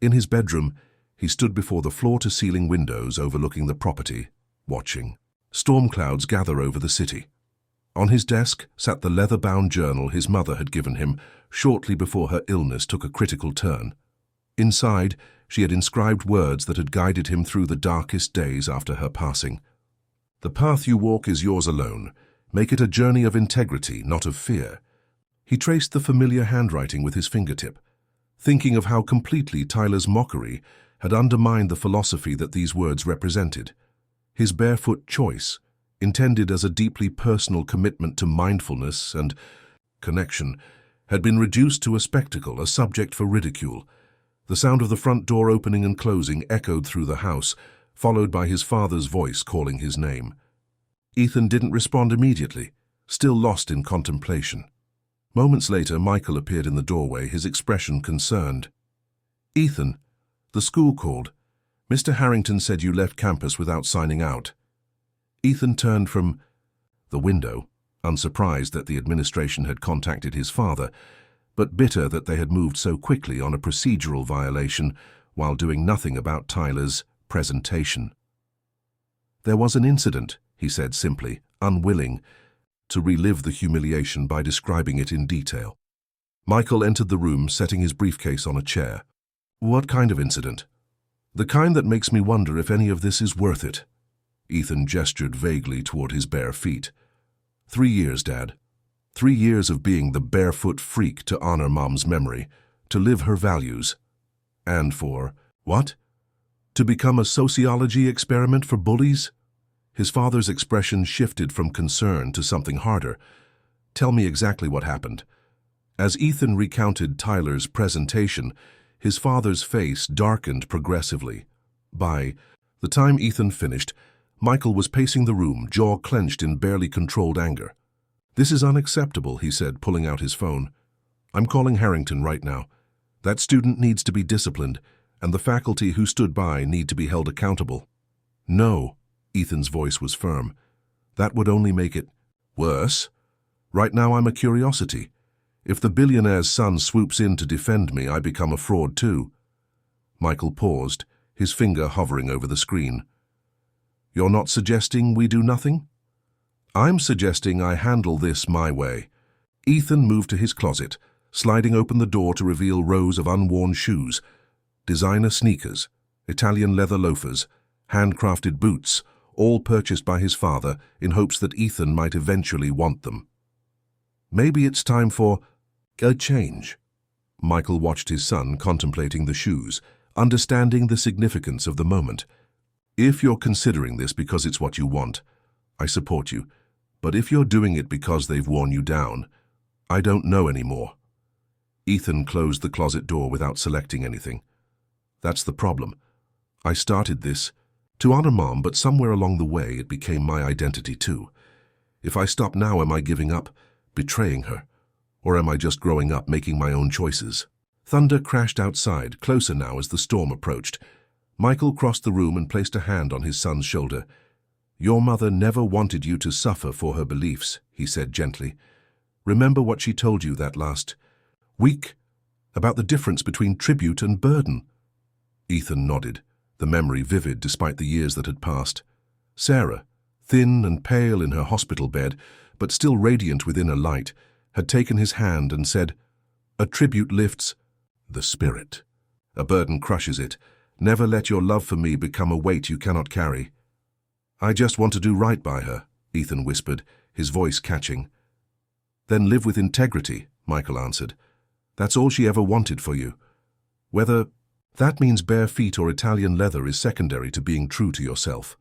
Speaker 1: In his bedroom, he stood before the floor-to-ceiling windows overlooking the property, watching storm clouds gather over the city. On his desk sat the leather-bound journal his mother had given him shortly before her illness took a critical turn. Inside, she had inscribed words that had guided him through the darkest days after her passing. "The path you walk is yours alone. Make it a journey of integrity, not of fear." He traced the familiar handwriting with his fingertip, thinking of how completely Tyler's mockery had undermined the philosophy that these words represented. His barefoot choice, intended as a deeply personal commitment to mindfulness and connection, had been reduced to a spectacle, a subject for ridicule. The sound of the front door opening and closing echoed through the house, followed by his father's voice calling his name. Ethan didn't respond immediately, still lost in contemplation. Moments later, Michael appeared in the doorway, his expression concerned. "Ethan, the school called. Mr. Harrington said you left campus without signing out." Ethan turned from the window, unsurprised that the administration had contacted his father, but bitter that they had moved so quickly on a procedural violation while doing nothing about Tyler's presentation. "There was an incident," he said simply, unwilling to relive the humiliation by describing it in detail. Michael entered the room, setting his briefcase on a chair. "What kind of incident?" "The kind that makes me wonder if any of this is worth it." Ethan gestured vaguely toward his bare feet. 3 years, Dad. 3 years of being the barefoot freak to honor Mom's memory, to live her values. And for, what? To become a sociology experiment for bullies? His father's expression shifted from concern to something harder. "Tell me exactly what happened." As Ethan recounted Tyler's presentation, his father's face darkened progressively. By the time Ethan finished, Michael was pacing the room, jaw clenched in barely controlled anger. "This is unacceptable," he said, pulling out his phone. "I'm calling Harrington right now. That student needs to be disciplined, and the faculty who stood by need to be held accountable." "No," Ethan's voice was firm. "That would only make it worse. Right now I'm a curiosity. If the billionaire's son swoops in to defend me, I become a fraud too." Michael paused, his finger hovering over the screen. "You're not suggesting we do nothing?" "I'm suggesting I handle this my way." Ethan moved to his closet, sliding open the door to reveal rows of unworn shoes, designer sneakers, Italian leather loafers, handcrafted boots, all purchased by his father in hopes that Ethan might eventually want them. Maybe it's time for a change. Michael watched his son contemplating the shoes, understanding the significance of the moment. If you're considering this because it's what you want, I support you. But if you're doing it because they've worn you down, I don't know anymore. Ethan closed the closet door without selecting anything. That's the problem. I started this to honor Mom, but somewhere along the way it became my identity too. If I stop now, am I giving up, betraying her? Or am I just growing up, making my own choices? Thunder crashed outside, closer now as the storm approached. Michael crossed the room and placed a hand on his son's shoulder. Your mother never wanted you to suffer for her beliefs, he said gently. Remember what she told you that last week about the difference between tribute and burden? Ethan nodded, the memory vivid despite the years that had passed. Sarah, thin and pale in her hospital bed, but still radiant within a light, had taken his hand and said, "A tribute lifts the spirit. A burden crushes it. Never let your love for me become a weight you cannot carry." I just want to do right by her, Ethan whispered, his voice catching. Then live with integrity, Michael answered. That's all she ever wanted for you. Whether that means bare feet or Italian leather is secondary to being true to yourself.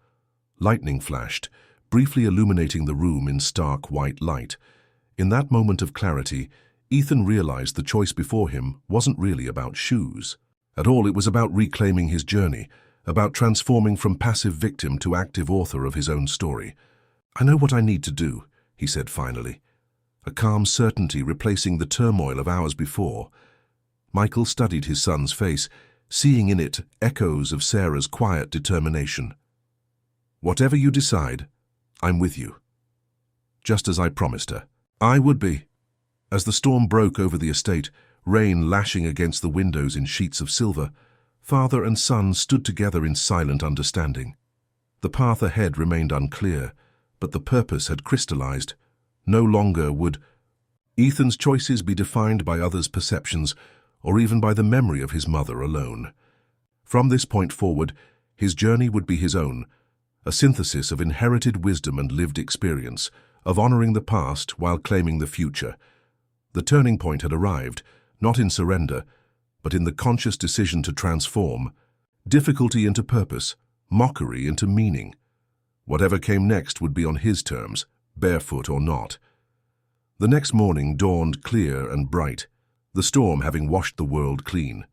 Speaker 1: Lightning flashed, briefly illuminating the room in stark white light. In that moment of clarity, Ethan realized the choice before him wasn't really about shoes. At all, it was about reclaiming his journey, about transforming from passive victim to active author of his own story. I know what I need to do, he said finally. A calm certainty replacing the turmoil of hours before. Michael studied his son's face, seeing in it echoes of Sarah's quiet determination. Whatever you decide, I'm with you. Just as I promised her. I would be. As the storm broke over the estate, rain lashing against the windows in sheets of silver, father and son stood together in silent understanding. The path ahead remained unclear, but the purpose had crystallized. No longer would Ethan's choices be defined by others' perceptions or even by the memory of his mother alone. From this point forward, his journey would be his own, a synthesis of inherited wisdom and lived experience, of honoring the past while claiming the future. The turning point had arrived, not in surrender, but in the conscious decision to transform, difficulty into purpose, mockery into meaning. Whatever came next would be on his terms, barefoot or not. The next morning dawned clear and bright, the storm having washed the world clean.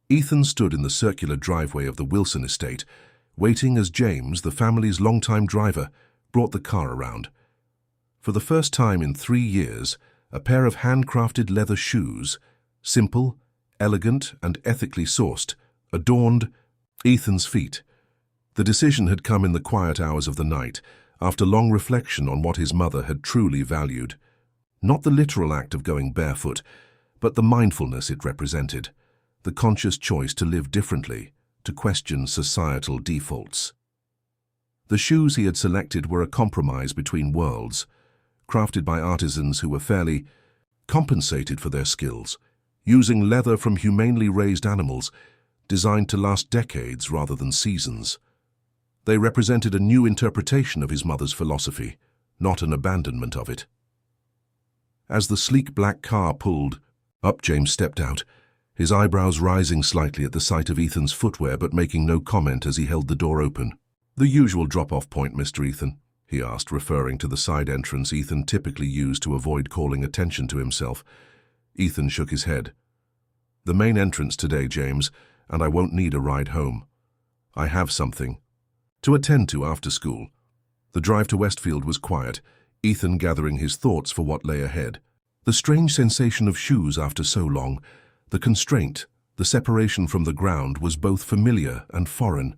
Speaker 1: Ethan stood in the circular driveway of the Wilson estate, waiting as James, the family's longtime driver, brought the car around. For the first time in 3 years, a pair of handcrafted leather shoes, simple, elegant, and ethically sourced, adorned Ethan's feet. The decision had come in the quiet hours of the night, after long reflection on what his mother had truly valued. Not the literal act of going barefoot, but the mindfulness it represented, the conscious choice to live differently, to question societal defaults. The shoes he had selected were a compromise between worlds, crafted by artisans who were fairly compensated for their skills, using leather from humanely raised animals, designed to last decades rather than seasons. They represented a new interpretation of his mother's philosophy, not an abandonment of it. As the sleek black car pulled up, James stepped out, his eyebrows rising slightly at the sight of Ethan's footwear but making no comment as he held the door open. "The usual drop-off point, Mr. Ethan?" he asked, referring to the side entrance Ethan typically used to avoid calling attention to himself. Ethan shook his head. "The main entrance today, James, and I won't need a ride home. I have something to attend to after school." The drive to Westfield was quiet, Ethan gathering his thoughts for what lay ahead. The strange sensation of shoes after so long, the constraint, the separation from the ground was both familiar and foreign.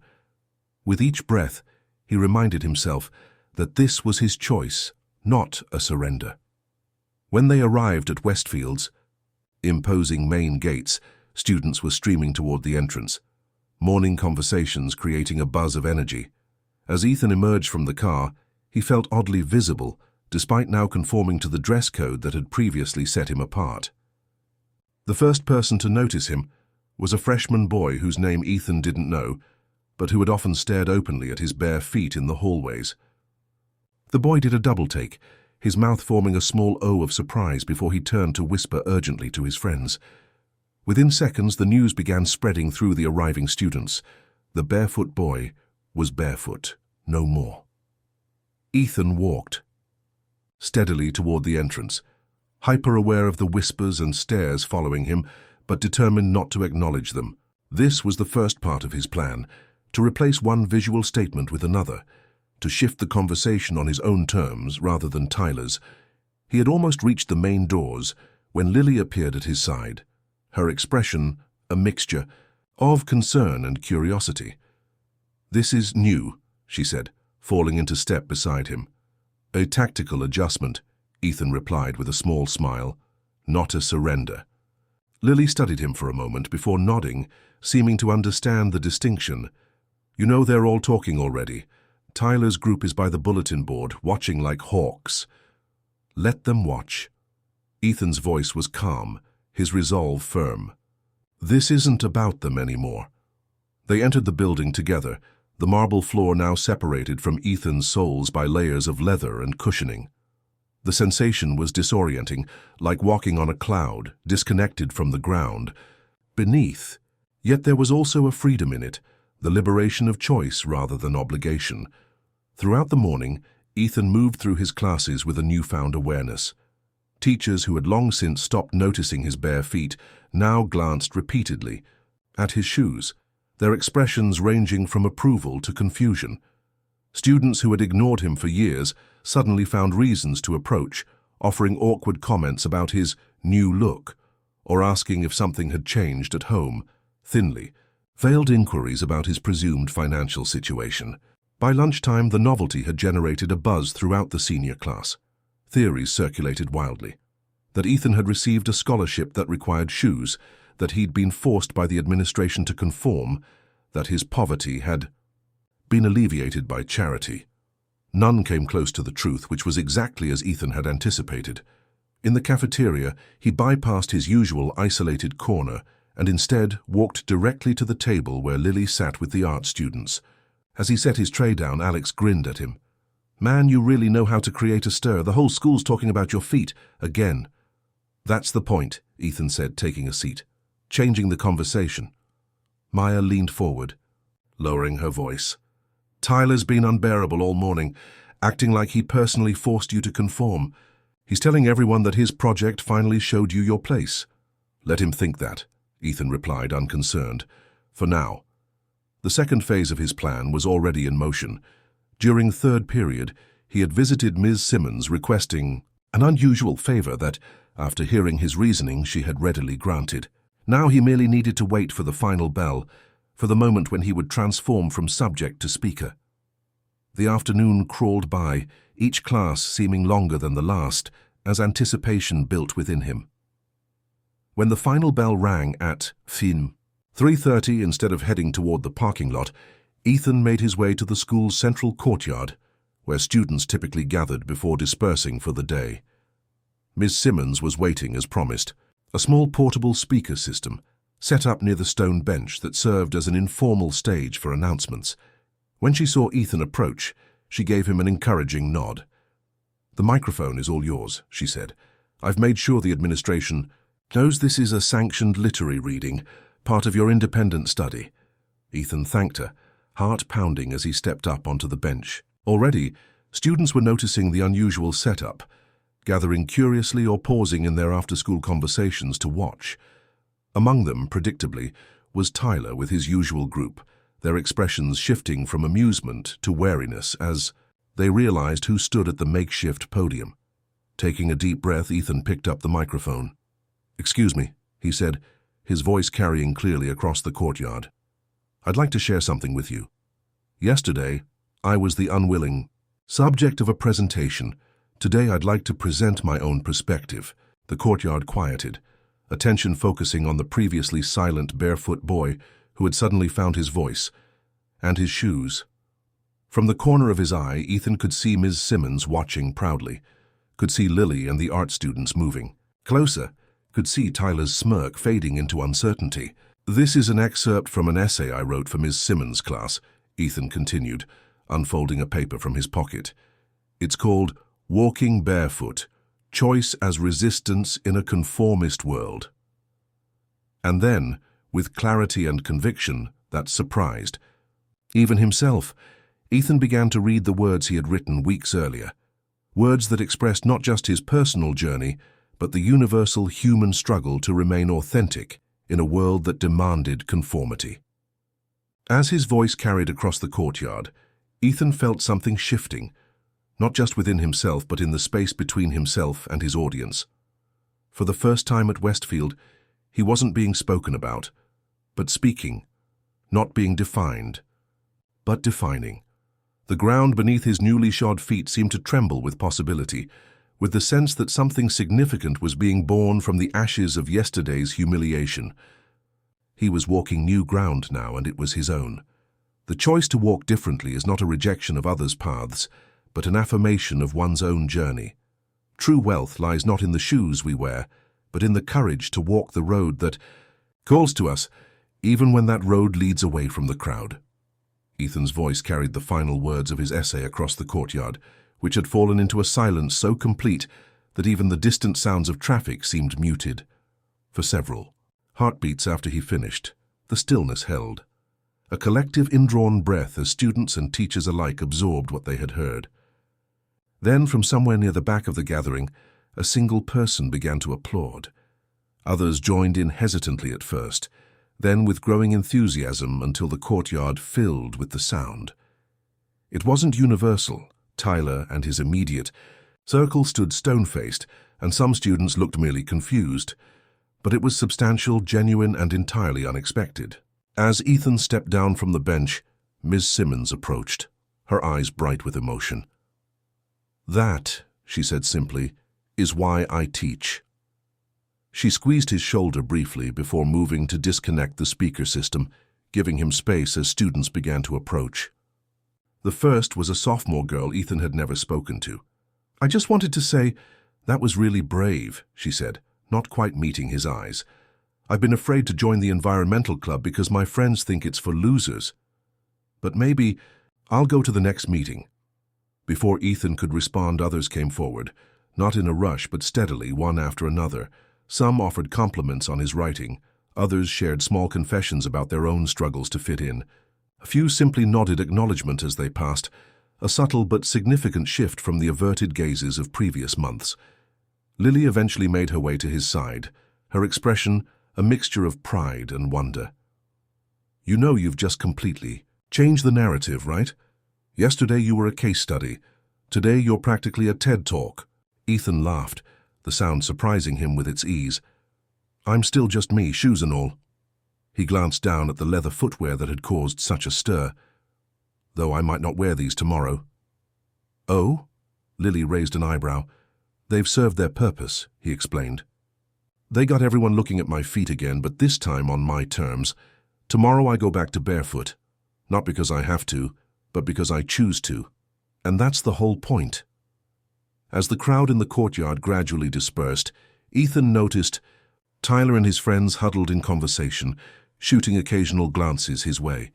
Speaker 1: With each breath, he reminded himself that this was his choice, not a surrender. When they arrived at Westfield's imposing main gates, students were streaming toward the entrance, morning conversations creating a buzz of energy. As Ethan emerged from the car, he felt oddly visible, despite now conforming to the dress code that had previously set him apart. The first person to notice him was a freshman boy whose name Ethan didn't know, but who had often stared openly at his bare feet in the hallways. The boy did a double-take, his mouth forming a small O of surprise before he turned to whisper urgently to his friends. Within seconds, the news began spreading through the arriving students. The barefoot boy was barefoot, no more. Ethan walked steadily toward the entrance, hyper-aware of the whispers and stares following him, but determined not to acknowledge them. This was the first part of his plan, to replace one visual statement with another, to shift the conversation on his own terms rather than Tyler's. He had almost reached the main doors when Lily appeared at his side, her expression a mixture of concern and curiosity. "This is new," she said, falling into step beside him. "A tactical adjustment," Ethan replied with a small smile, "not a surrender." Lily studied him for a moment before nodding, seeming to understand the distinction. "You know they're all talking already. Tyler's group is by the bulletin board, watching like hawks." "Let them watch." Ethan's voice was calm, his resolve firm. "This isn't about them anymore." They entered the building together, the marble floor now separated from Ethan's soles by layers of leather and cushioning. The sensation was disorienting, like walking on a cloud, disconnected from the ground. Beneath, yet there was also a freedom in it, the liberation of choice rather than obligation. Throughout the morning, Ethan moved through his classes with a newfound awareness. Teachers who had long since stopped noticing his bare feet now glanced repeatedly at his shoes, their expressions ranging from approval to confusion. Students who had ignored him for years suddenly found reasons to approach, offering awkward comments about his new look, or asking if something had changed at home, thinly, veiled inquiries about his presumed financial situation. By lunchtime, the novelty had generated a buzz throughout the senior class. Theories circulated wildly. That Ethan had received a scholarship that required shoes, that he'd been forced by the administration to conform, that his poverty had been alleviated by charity. None came close to the truth, which was exactly as Ethan had anticipated. In the cafeteria, he bypassed his usual isolated corner and instead walked directly to the table where Lily sat with the art students. As he set his tray down, Alex grinned at him. "Man, you really know how to create a stir. The whole school's talking about your feet, again." "That's the point," Ethan said, taking a seat. "Changing the conversation." Maya leaned forward, lowering her voice. "Tyler's been unbearable all morning, acting like he personally forced you to conform. He's telling everyone that his project finally showed you your place." "Let him think that," Ethan replied, unconcerned. "For now." The second phase of his plan was already in motion. During third period, he had visited Ms. Simmons requesting an unusual favor that, after hearing his reasoning, she had readily granted. Now he merely needed to wait for the final bell, for the moment when he would transform from subject to speaker. The afternoon crawled by, each class seeming longer than the last, as anticipation built within him. When the final bell rang at 3:30, instead of heading toward the parking lot, Ethan made his way to the school's central courtyard, where students typically gathered before dispersing for the day. Ms. Simmons was waiting as promised, a small portable speaker system set up near the stone bench that served as an informal stage for announcements. When she saw Ethan approach, she gave him an encouraging nod. "The microphone is all yours," she said. "I've made sure the administration knows this is a sanctioned literary reading, part of your independent study." Ethan thanked her, heart pounding as he stepped up onto the bench. Already, students were noticing the unusual setup, gathering curiously or pausing in their after-school conversations to watch. Among them, predictably, was Tyler with his usual group, their expressions shifting from amusement to wariness as they realized who stood at the makeshift podium. Taking a deep breath, Ethan picked up the microphone. "Excuse me," he said, his voice carrying clearly across the courtyard. "I'd like to share something with you. Yesterday, I was the unwilling subject of a presentation. Today, I'd like to present my own perspective." The courtyard quieted, attention focusing on the previously silent barefoot boy who had suddenly found his voice and his shoes. From the corner of his eye, Ethan could see Ms. Simmons watching proudly, could see Lily and the art students moving. Closer, could see Tyler's smirk fading into uncertainty. This is an excerpt from an essay I wrote for Ms. Simmons' class, Ethan continued, unfolding a paper from his pocket. It's called Walking Barefoot, Choice as Resistance in a Conformist World. And then, with clarity and conviction that surprised even himself, Ethan began to read the words he had written weeks earlier, words that expressed not just his personal journey, but the universal human struggle to remain authentic in a world that demanded conformity. As his voice carried across the courtyard, Ethan felt something shifting, not just within himself but in the space between himself and his audience. For the first time at Westfield, he wasn't being spoken about, but speaking, not being defined, but defining. The ground beneath his newly shod feet seemed to tremble with possibility, with the sense that something significant was being born from the ashes of yesterday's humiliation. He was walking new ground now, and it was his own. The choice to walk differently is not a rejection of others' paths, but an affirmation of one's own journey. True wealth lies not in the shoes we wear, but in the courage to walk the road that calls to us, even when that road leads away from the crowd. Ethan's voice carried the final words of his essay across the courtyard, which had fallen into a silence so complete that even the distant sounds of traffic seemed muted. For several heartbeats after he finished, the stillness held, a collective indrawn breath as students and teachers alike absorbed what they had heard. Then, from somewhere near the back of the gathering, a single person began to applaud. Others joined in hesitantly at first, then with growing enthusiasm until the courtyard filled with the sound. It wasn't universal. Tyler and his immediate circle stood stone-faced, and some students looked merely confused, but it was substantial, genuine, and entirely unexpected. As Ethan stepped down from the bench, Ms. Simmons approached, her eyes bright with emotion. "That," she said simply, "is why I teach." She squeezed his shoulder briefly before moving to disconnect the speaker system, giving him space as students began to approach. The first was a sophomore girl Ethan had never spoken to. "I just wanted to say, that was really brave," she said, not quite meeting his eyes. "I've been afraid to join the environmental club because my friends think it's for losers. But maybe I'll go to the next meeting." Before Ethan could respond, others came forward, not in a rush but steadily, one after another. Some offered compliments on his writing, others shared small confessions about their own struggles to fit in. A few simply nodded acknowledgement as they passed, a subtle but significant shift from the averted gazes of previous months. Lily eventually made her way to his side, her expression a mixture of pride and wonder. "You know you've just completely changed the narrative, right? Yesterday you were a case study. Today you're practically a TED Talk." Ethan laughed, the sound surprising him with its ease. "I'm still just me, shoes and all." He glanced down at the leather footwear that had caused such a stir. "Though I might not wear these tomorrow." "Oh?" Lily raised an eyebrow. "They've served their purpose," he explained. "They got everyone looking at my feet again, but this time on my terms. Tomorrow I go back to barefoot. Not because I have to, but because I choose to. And that's the whole point." As the crowd in the courtyard gradually dispersed, Ethan noticed Tyler and his friends huddled in conversation, shooting occasional glances his way.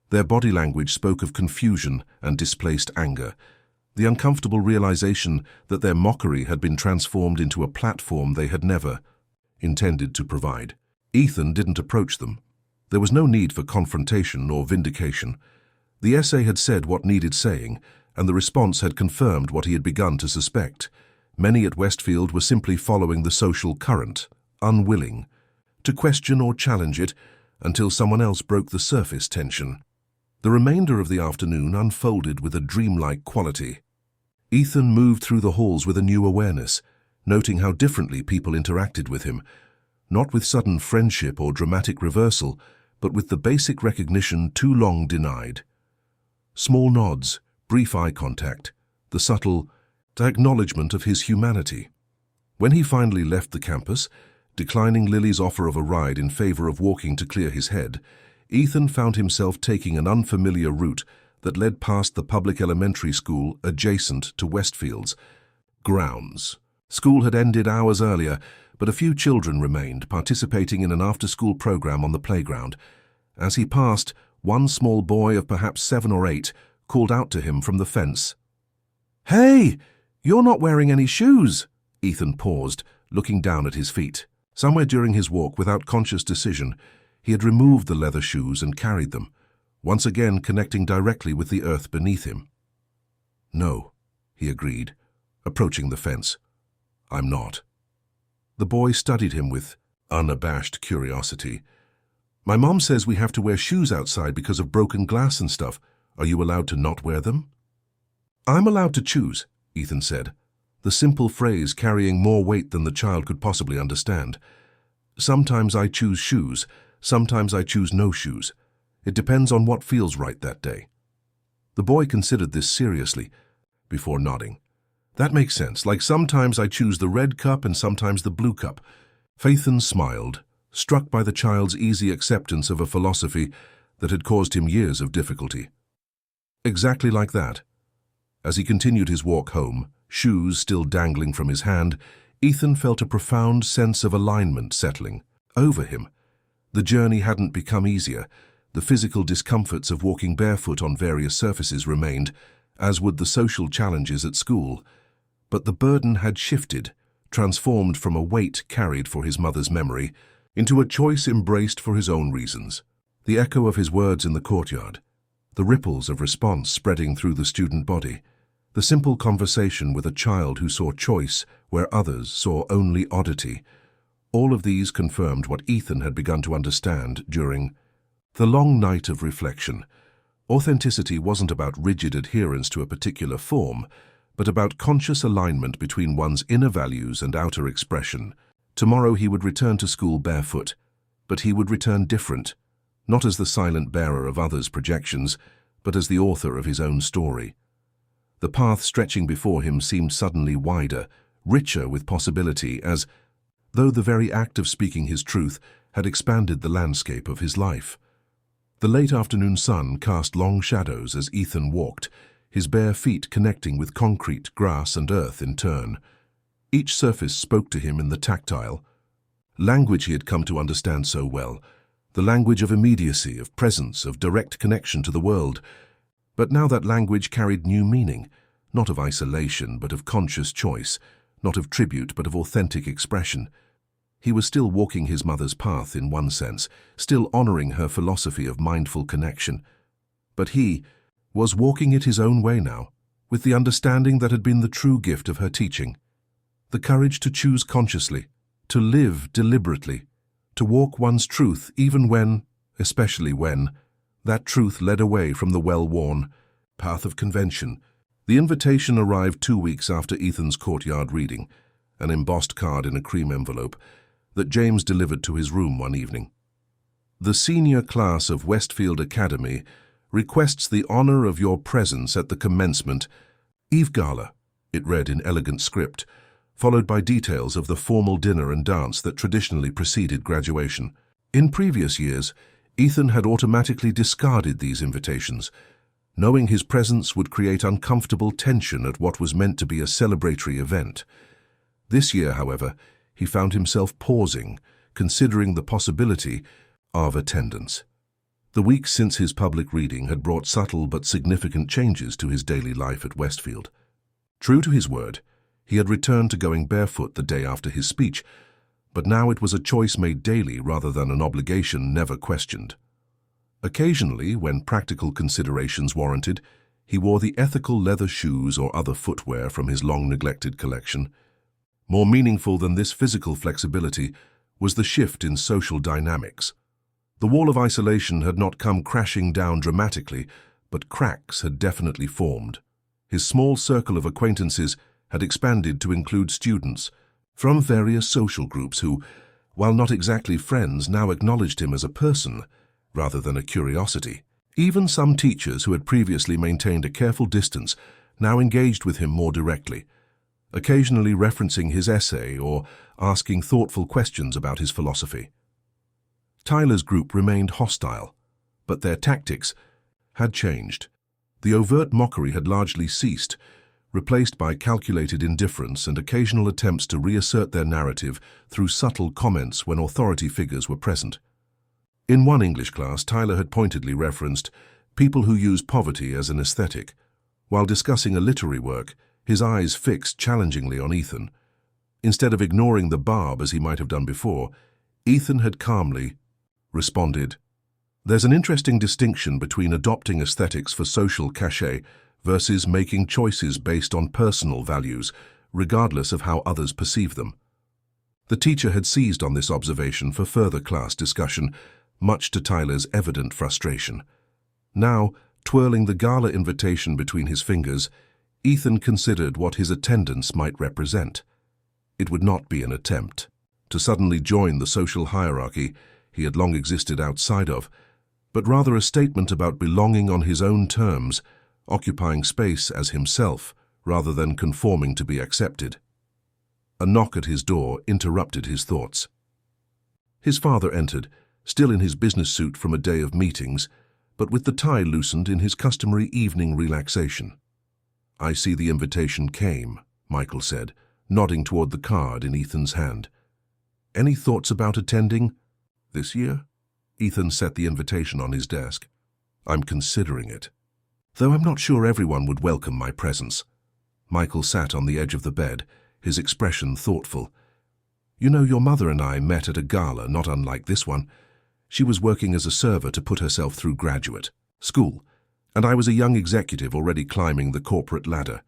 Speaker 1: Their body language spoke of confusion and displaced anger, the uncomfortable realization that their mockery had been transformed into a platform they had never intended to provide. Ethan didn't approach them. There was no need for confrontation or vindication. The essay had said what needed saying, and the response had confirmed what he had begun to suspect. Many at Westfield were simply following the social current, unwilling to question or challenge it until someone else broke the surface tension. The remainder of the afternoon unfolded with a dreamlike quality. Ethan moved through the halls with a new awareness, noting how differently people interacted with him, not with sudden friendship or dramatic reversal, but with the basic recognition too long denied. Small nods, brief eye contact, the subtle acknowledgement of his humanity. When he finally left the campus, declining Lily's offer of a ride in favor of walking to clear his head, Ethan found himself taking an unfamiliar route that led past the public elementary school adjacent to Westfield's grounds. School had ended hours earlier, but a few children remained, participating in an after-school program on the playground. As he passed, one small boy of perhaps 7 or 8 called out to him from the fence. "Hey, you're not wearing any shoes!" Ethan paused, looking down at his feet. Somewhere during his walk, without conscious decision, he had removed the leather shoes and carried them, once again connecting directly with the earth beneath him. "No," he agreed, approaching the fence. "I'm not." The boy studied him with unabashed curiosity. "My mom says we have to wear shoes outside because of broken glass and stuff. Are you allowed to not wear them?" "I'm allowed to choose," Ethan said, the simple phrase carrying more weight than the child could possibly understand. "Sometimes I choose shoes, sometimes I choose no shoes. It depends on what feels right that day." The boy considered this seriously, before nodding. "That makes sense, like sometimes I choose the red cup and sometimes the blue cup." Ethan smiled, struck by the child's easy acceptance of a philosophy that had caused him years of difficulty. Exactly like that. As he continued his walk home, shoes still dangling from his hand, Ethan felt a profound sense of alignment settling over him. The journey hadn't become easier. The physical discomforts of walking barefoot on various surfaces remained, as would the social challenges at school. But the burden had shifted, transformed from a weight carried for his mother's memory into a choice embraced for his own reasons. The echo of his words in the courtyard, the ripples of response spreading through the student body, the simple conversation with a child who saw choice where others saw only oddity, all of these confirmed what Ethan had begun to understand during the long night of reflection. Authenticity wasn't about rigid adherence to a particular form, but about conscious alignment between one's inner values and outer expression. Tomorrow he would return to school barefoot, but he would return different, not as the silent bearer of others' projections, but as the author of his own story. The path stretching before him seemed suddenly wider, richer with possibility, as though the very act of speaking his truth had expanded the landscape of his life. The late afternoon sun cast long shadows as Ethan walked, his bare feet connecting with concrete, grass, and earth in turn. Each surface spoke to him in the tactile language he had come to understand so well, the language of immediacy, of presence, of direct connection to the world. But now that language carried new meaning, not of isolation, but of conscious choice, not of tribute, but of authentic expression. He was still walking his mother's path in one sense, still honoring her philosophy of mindful connection. But he was walking it his own way now, with the understanding that had been the true gift of her teaching. The courage to choose consciously, to live deliberately, to walk one's truth even when, especially when, that truth led away from the well-worn path of convention. The invitation arrived 2 weeks after Ethan's courtyard reading, an embossed card in a cream envelope that James delivered to his room one evening. "The senior class of Westfield Academy requests the honor of your presence at the commencement Eve Gala," it read in elegant script, followed by details of the formal dinner and dance that traditionally preceded graduation. In previous years, Ethan had automatically discarded these invitations, knowing his presence would create uncomfortable tension at what was meant to be a celebratory event. This year, however, he found himself pausing, considering the possibility of attendance. The weeks since his public reading had brought subtle but significant changes to his daily life at Westfield. True to his word, he had returned to going barefoot the day after his speech, but now it was a choice made daily rather than an obligation never questioned. Occasionally, when practical considerations warranted, he wore the ethical leather shoes or other footwear from his long-neglected collection. More meaningful than this physical flexibility was the shift in social dynamics. The wall of isolation had not come crashing down dramatically, but cracks had definitely formed. His small circle of acquaintances had expanded to include students from various social groups who, while not exactly friends, now acknowledged him as a person rather than a curiosity. Even some teachers who had previously maintained a careful distance now engaged with him more directly, occasionally referencing his essay or asking thoughtful questions about his philosophy. Tyler's group remained hostile, but their tactics had changed. The overt mockery had largely ceased, replaced by calculated indifference and occasional attempts to reassert their narrative through subtle comments when authority figures were present. In one English class, Tyler had pointedly referenced people who use poverty as an aesthetic. While discussing a literary work, his eyes fixed challengingly on Ethan. Instead of ignoring the barb as he might have done before, Ethan had calmly responded, "There's an interesting distinction between adopting aesthetics for social cachet versus making choices based on personal values, regardless of how others perceive them." The teacher had seized on this observation for further class discussion, much to Tyler's evident frustration. Now, twirling the gala invitation between his fingers, Ethan considered what his attendance might represent. It would not be an attempt to suddenly join the social hierarchy he had long existed outside of, but rather a statement about belonging on his own terms, occupying space as himself rather than conforming to be accepted. A knock at his door interrupted his thoughts. His father entered, still in his business suit from a day of meetings, but with the tie loosened in his customary evening relaxation. "I see the invitation came," Michael said, nodding toward the card in Ethan's hand. "Any thoughts about attending this year?" Ethan set the invitation on his desk. "I'm considering it, though I'm not sure everyone would welcome my presence." Michael sat on the edge of the bed, his expression thoughtful. "You know, your mother and I met at a gala not unlike this one. She was working as a server to put herself through graduate school, and I was a young executive already climbing the corporate ladder."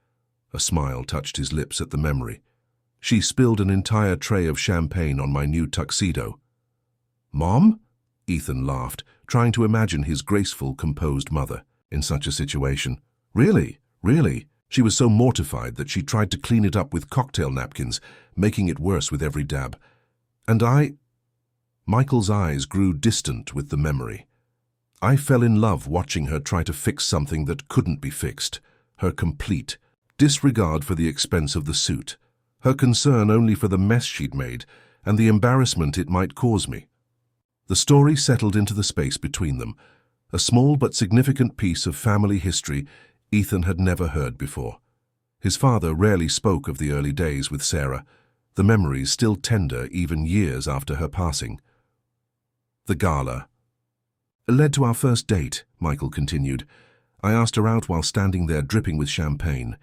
Speaker 1: A smile touched his lips at the memory. "She spilled an entire tray of champagne on my new tuxedo." "Mom?" Ethan laughed, trying to imagine his graceful, composed mother in such a situation. "Really? Really?" She was so mortified that she tried to clean it up with cocktail napkins, making it worse with every dab. "And I—" Michael's eyes grew distant with the memory. "I fell in love watching her try to fix something that couldn't be fixed. Her complete disregard for the expense of the suit. Her concern only for the mess she'd made and the embarrassment it might cause me." The story settled into the space between them, a small but significant piece of family history Ethan had never heard before. His father rarely spoke of the early days with Sarah, the memories still tender even years after her passing. The gala led to our first date, Michael continued. "I asked her out while standing there dripping with champagne.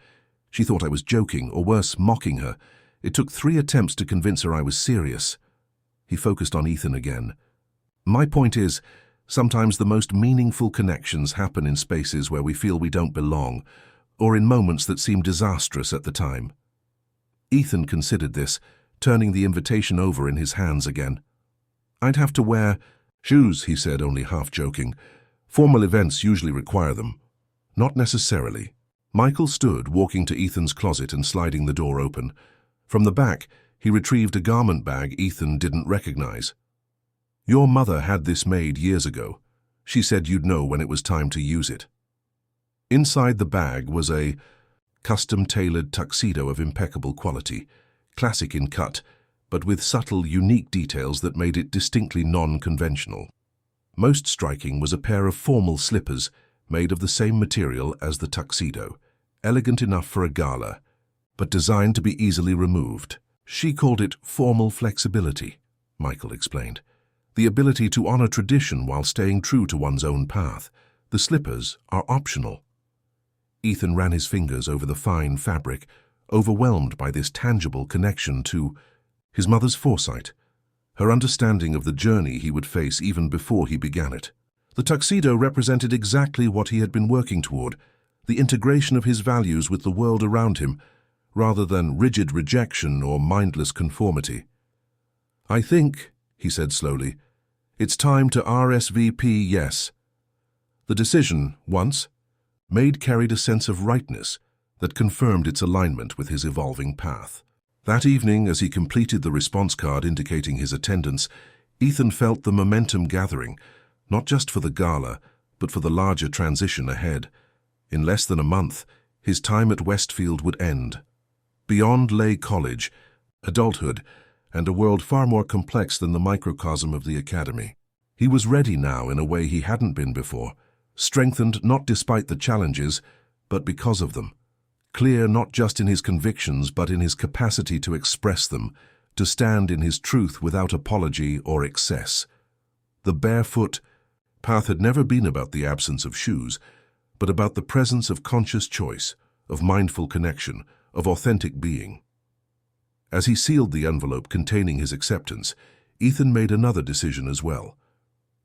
Speaker 1: She thought I was joking, or worse, mocking her. It took 3 attempts to convince her I was serious." He focused on Ethan again. "My point is, sometimes the most meaningful connections happen in spaces where we feel we don't belong, or in moments that seem disastrous at the time." Ethan considered this, turning the invitation over in his hands again. "I'd have to wear shoes," he said, only half joking. "Formal events usually require them." "Not necessarily." Michael stood, walking to Ethan's closet and sliding the door open. From the back, he retrieved a garment bag Ethan didn't recognize. "Your mother had this made years ago. She said you'd know when it was time to use it." Inside the bag was a custom-tailored tuxedo of impeccable quality, classic in cut, but with subtle, unique details that made it distinctly non-conventional. Most striking was a pair of formal slippers made of the same material as the tuxedo, elegant enough for a gala, but designed to be easily removed. "She called it formal flexibility," Michael explained. "The ability to honor tradition while staying true to one's own path. The slippers are optional." Ethan ran his fingers over the fine fabric, overwhelmed by this tangible connection to his mother's foresight, her understanding of the journey he would face even before he began it. The tuxedo represented exactly what he had been working toward, the integration of his values with the world around him, rather than rigid rejection or mindless conformity. "I think," he said slowly, "it's time to RSVP yes." The decision, once made, carried a sense of rightness that confirmed its alignment with his evolving path. That evening, as he completed the response card indicating his attendance, Ethan felt the momentum gathering, not just for the gala, but for the larger transition ahead. In less than a month, his time at Westfield would end. Beyond lay college, adulthood, and a world far more complex than the microcosm of the academy. He was ready now in a way he hadn't been before, strengthened not despite the challenges, but because of them. clear not just in his convictions but in his capacity to express them, to stand in his truth without apology or excess. The Barefoot path had never been about the absence of shoes, but about the presence of conscious choice, of mindful connection, of authentic being. As he sealed the envelope containing his acceptance, Ethan made another decision as well.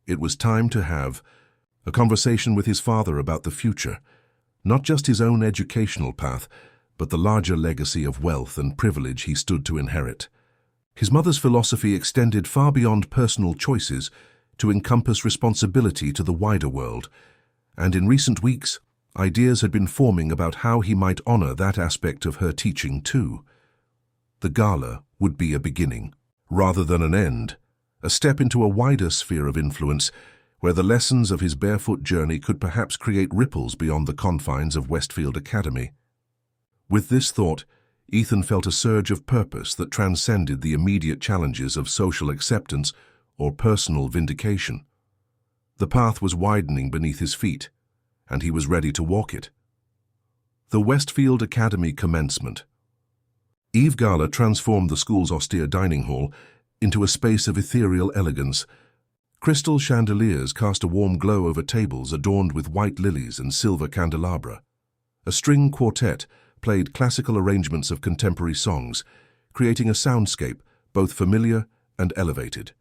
Speaker 1: It was time to have a conversation with his father about the future, not just his own educational path, but the larger legacy of wealth and privilege he stood to inherit. His mother's philosophy extended far beyond personal choices to encompass responsibility to the wider world, and in recent weeks, ideas had been forming about how he might honor that aspect of her teaching too. The gala would be a beginning, rather than an end, a step into a wider sphere of influence where the lessons of his barefoot journey could perhaps create ripples beyond the confines of Westfield Academy. With this thought, Ethan felt a surge of purpose that transcended the immediate challenges of social acceptance or personal vindication. The path was widening beneath his feet, and he was ready to walk it. The Westfield Academy commencement. Eve Gala transformed the school's austere dining hall into a space of ethereal elegance. Crystal chandeliers cast a warm glow over tables adorned with white lilies and silver candelabra. A string quartet played classical arrangements of contemporary songs, creating a soundscape both familiar and elevated.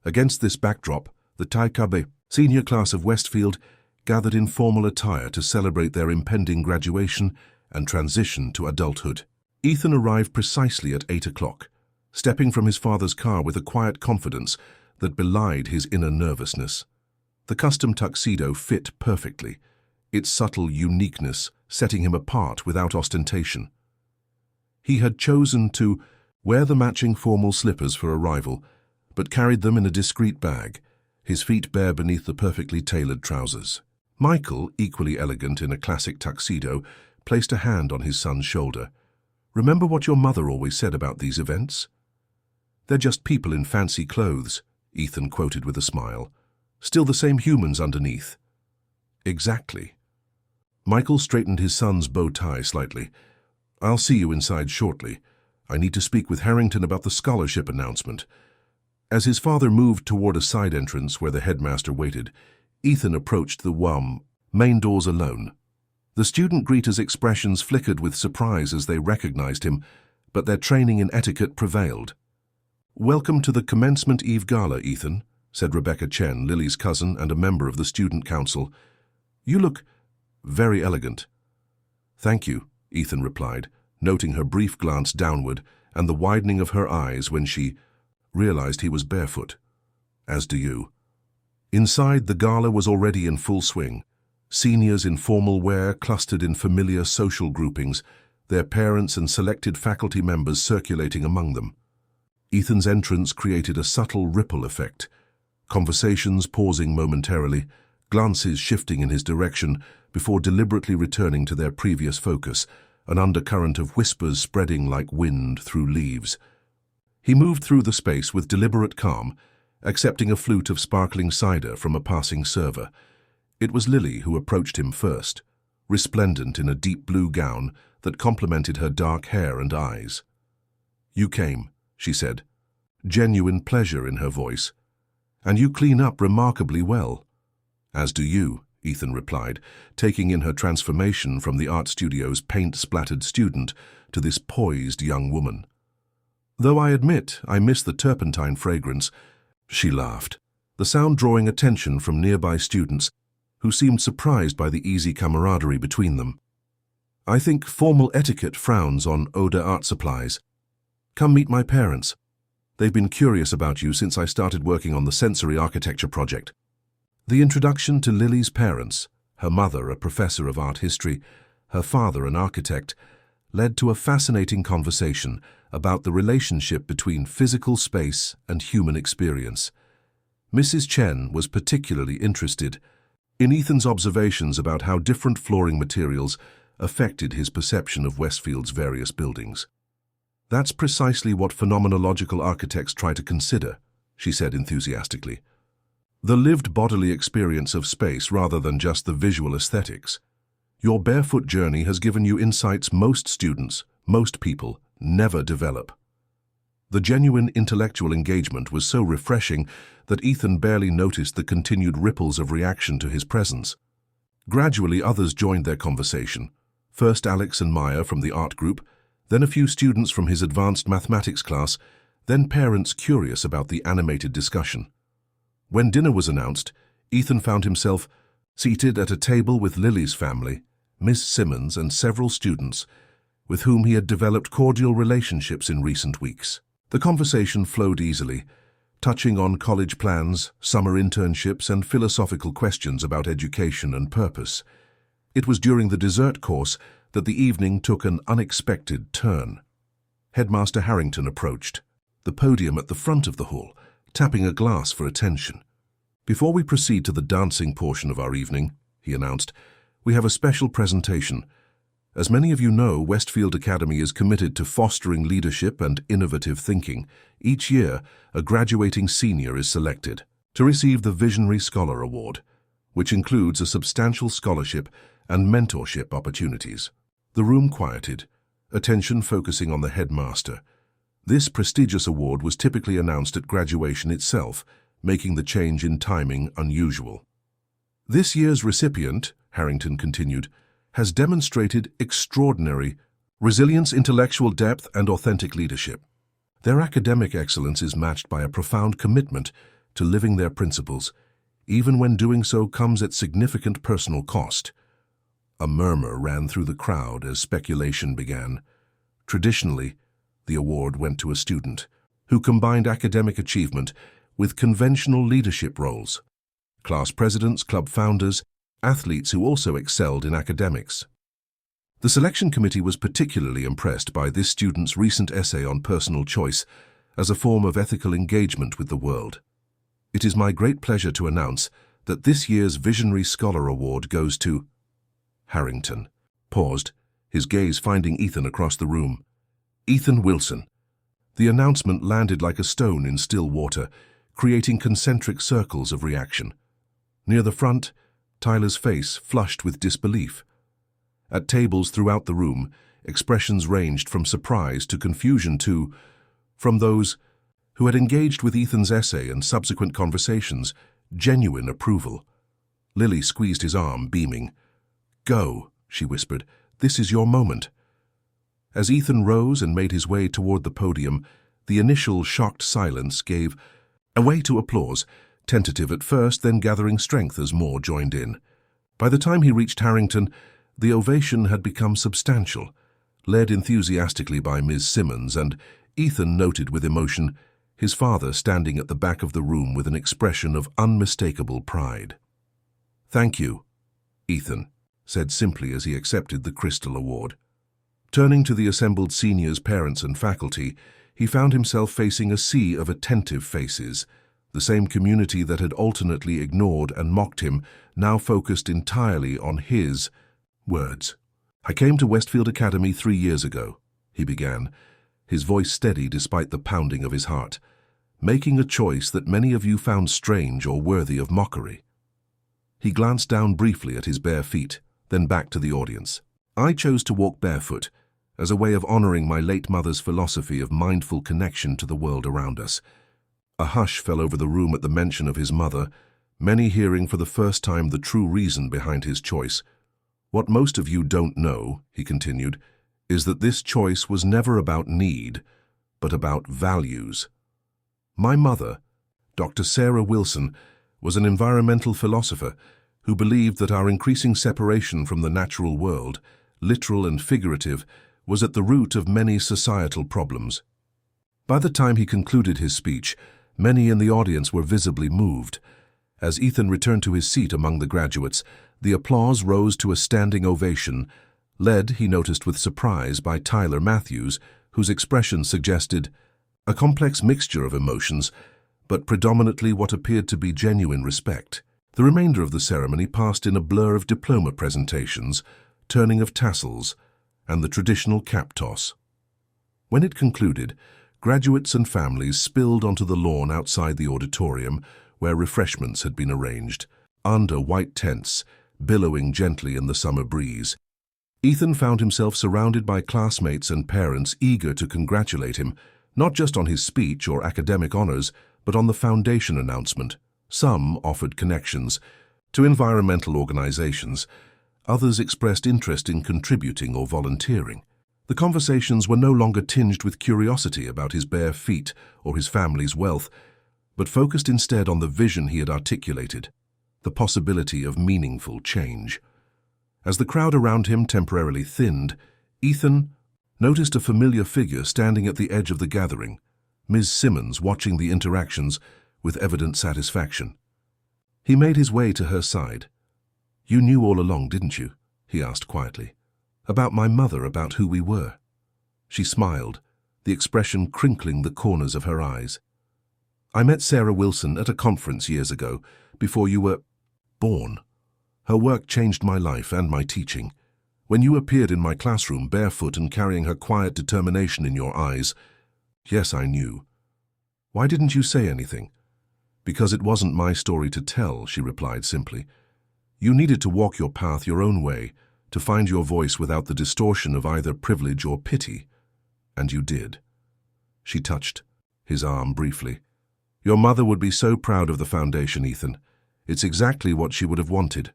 Speaker 1: Against this backdrop, the Tai Kabe senior class of Westfield gathered in formal attire to celebrate their impending graduation and transition to adulthood. Ethan arrived precisely at 8 o'clock, stepping from his father's car with a quiet confidence that belied his inner nervousness. The custom tuxedo fit perfectly, its subtle uniqueness setting him apart without ostentation. He had chosen to wear the matching formal slippers for arrival, but carried them in a discreet bag, his feet bare beneath the perfectly tailored trousers. Michael, equally elegant in a classic tuxedo, placed a hand on his son's shoulder. "Remember what your mother always said about these events? They're just people in fancy clothes," Ethan quoted with a smile. "Still the same humans underneath." "Exactly." Michael straightened his son's bow tie slightly. "I'll see you inside shortly. I need to speak with Harrington about the scholarship announcement." As his father moved toward a side entrance where the headmaster waited, Ethan approached the main doors alone. The student greeters' expressions flickered with surprise as they recognized him, but their training in etiquette prevailed. "Welcome to the Commencement Eve Gala, Ethan," said Rebecca Chen, Lily's cousin and a member of the student council. "You look very elegant." "Thank you," Ethan replied, noting her brief glance downward and the widening of her eyes when she realized he was barefoot. "As do you." Inside, the gala was already in full swing. Seniors in formal wear clustered in familiar social groupings, their parents and selected faculty members circulating among them. Ethan's entrance created a subtle ripple effect, conversations pausing momentarily, glances shifting in his direction before deliberately returning to their previous focus, an undercurrent of whispers spreading like wind through leaves. He moved through the space with deliberate calm, accepting a flute of sparkling cider from a passing server. It was Lily who approached him first, resplendent in a deep blue gown that complemented her dark hair and eyes. "You came," she said, genuine pleasure in her voice. "And you clean up remarkably well." "As do you," Ethan replied, taking in her transformation from the art studio's paint-splattered student to this poised young woman. "Though I admit I miss the turpentine fragrance," she laughed, the sound drawing attention from nearby students who seemed surprised by the easy camaraderie between them. "I think formal etiquette frowns on eau d'art supplies. Come meet my parents. They've been curious about you since I started working on the sensory architecture project." The introduction to Lily's parents, her mother a professor of art history, her father an architect, led to a fascinating conversation about the relationship between physical space and human experience. Mrs. Chen was particularly interested in Ethan's observations about how different flooring materials affected his perception of Westfield's various buildings. "That's precisely what phenomenological architects try to consider," she said enthusiastically. "The lived bodily experience of space rather than just the visual aesthetics." Your barefoot journey has given you insights most students, most people, never develop. The genuine intellectual engagement was so refreshing that Ethan barely noticed the continued ripples of reaction to his presence. Gradually, others joined their conversation. First Alex and Maya from the art group, then a few students from his advanced mathematics class, then parents curious about the animated discussion. When dinner was announced, Ethan found himself seated at a table with Lily's family, Miss Simmons, and several students, with whom he had developed cordial relationships in recent weeks. The conversation flowed easily, touching on college plans, summer internships, and philosophical questions about education and purpose. It was during the dessert course that the evening took an unexpected turn. Headmaster Harrington approached, the podium at the front of the hall, tapping a glass for attention. "Before we proceed to the dancing portion of our evening," he announced, "we have a special presentation. As many of you know, Westfield Academy is committed to fostering leadership and innovative thinking. Each year, a graduating senior is selected to receive the Visionary Scholar Award, which includes a substantial scholarship and mentorship opportunities." The room quieted, attention focusing on the headmaster. This prestigious award was typically announced at graduation itself, making the change in timing unusual. "This year's recipient," Harrington continued, "has demonstrated extraordinary resilience, intellectual depth, and authentic leadership. Their academic excellence is matched by a profound commitment to living their principles, even when doing so comes at significant personal cost." A murmur ran through the crowd as speculation began. Traditionally, the award went to a student who combined academic achievement with conventional leadership roles: class presidents, club founders, athletes who also excelled in academics. The selection committee was particularly impressed by this student's recent essay on personal choice as a form of ethical engagement with the world. "It is my great pleasure to announce that this year's Visionary Scholar Award goes to—" Harrington paused, his gaze finding Ethan across the room. "Ethan Wilson." The announcement landed like a stone in still water, creating concentric circles of reaction. Near the front, Tyler's face flushed with disbelief. At tables throughout the room, expressions ranged from surprise to confusion to, from those who had engaged with Ethan's essay and subsequent conversations, genuine approval. Lily squeezed his arm, beaming. "Go," she whispered. "This is your moment." As Ethan rose and made his way toward the podium, the initial shocked silence gave way to applause, tentative at first, then gathering strength as more joined in. By the time he reached Harrington, the ovation had become substantial, led enthusiastically by Ms. Simmons, and Ethan noted with emotion his father standing at the back of the room with an expression of unmistakable pride. "Thank you," Ethan said simply as he accepted the Crystal Award. Turning to the assembled seniors, parents, and faculty, he found himself facing a sea of attentive faces. The same community that had alternately ignored and mocked him now focused entirely on his words. "I came to Westfield Academy 3 years ago," he began, his voice steady despite the pounding of his heart, "making a choice that many of you found strange or worthy of mockery." He glanced down briefly at his bare feet, then back to the audience. "I chose to walk barefoot as a way of honoring my late mother's philosophy of mindful connection to the world around us." A hush fell over the room at the mention of his mother, many hearing for the first time the true reason behind his choice. "What most of you don't know," he continued, "is that this choice was never about need, but about values. My mother, Dr. Sarah Wilson, was an environmental philosopher who believed that our increasing separation from the natural world, literal and figurative, was at the root of many societal problems." By the time he concluded his speech, many in the audience were visibly moved. As Ethan returned to his seat among the graduates, the applause rose to a standing ovation, led, he noticed with surprise, by Tyler Matthews, whose expression suggested a complex mixture of emotions, but predominantly what appeared to be genuine respect. The remainder of the ceremony passed in a blur of diploma presentations, turning of tassels, and the traditional cap toss. When it concluded, graduates and families spilled onto the lawn outside the auditorium, where refreshments had been arranged. Under white tents, billowing gently in the summer breeze. Ethan found himself surrounded by classmates and parents eager to congratulate him, not just on his speech or academic honors, but on the foundation announcement. Some offered connections to environmental organizations. Others expressed interest in contributing or volunteering. The conversations were no longer tinged with curiosity about his bare feet or his family's wealth, but focused instead on the vision he had articulated, the possibility of meaningful change. As the crowd around him temporarily thinned, Ethan noticed a familiar figure standing at the edge of the gathering, Ms. Simmons watching the interactions with evident satisfaction. He made his way to her side. "You knew all along, didn't you?" he asked quietly. "About my mother, about who we were." She smiled, the expression crinkling the corners of her eyes. "I met Sarah Wilson at a conference years ago, before you were born. Her work changed my life and my teaching. When you appeared in my classroom barefoot and carrying her quiet determination in your eyes, yes, I knew." "Why didn't you say anything?" "Because it wasn't my story to tell," she replied simply. "You needed to walk your path your own way, to find your voice without the distortion of either privilege or pity. And you did." She touched his arm briefly. "Your mother would be so proud of the foundation, Ethan. It's exactly what she would have wanted."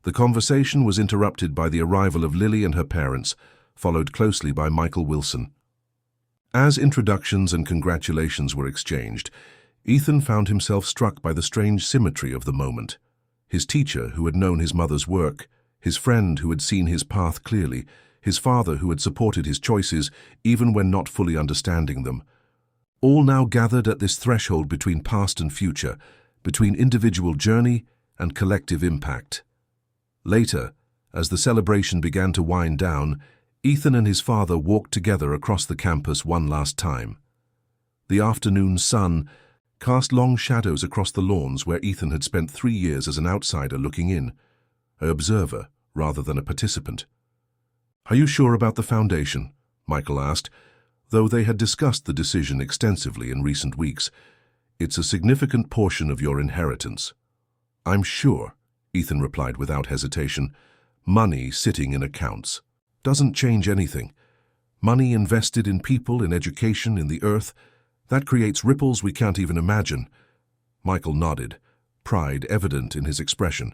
Speaker 1: The conversation was interrupted by the arrival of Lily and her parents, followed closely by Michael Wilson. As introductions and congratulations were exchanged, Ethan found himself struck by the strange symmetry of the moment. His teacher, who had known his mother's work, his friend who had seen his path clearly, his father who had supported his choices even when not fully understanding them, all now gathered at this threshold between past and future, between individual journey and collective impact. Later, as the celebration began to wind down, Ethan and his father walked together across the campus one last time. The afternoon sun cast long shadows across the lawns where Ethan had spent 3 years as an outsider looking in, an observer rather than a participant. "Are you sure about the foundation?" Michael asked, though they had discussed the decision extensively in recent weeks. "It's a significant portion of your inheritance." "I'm sure," Ethan replied without hesitation. "Money sitting in accounts doesn't change anything. Money invested in people, in education, in the earth, that creates ripples we can't even imagine." Michael nodded, pride evident in his expression.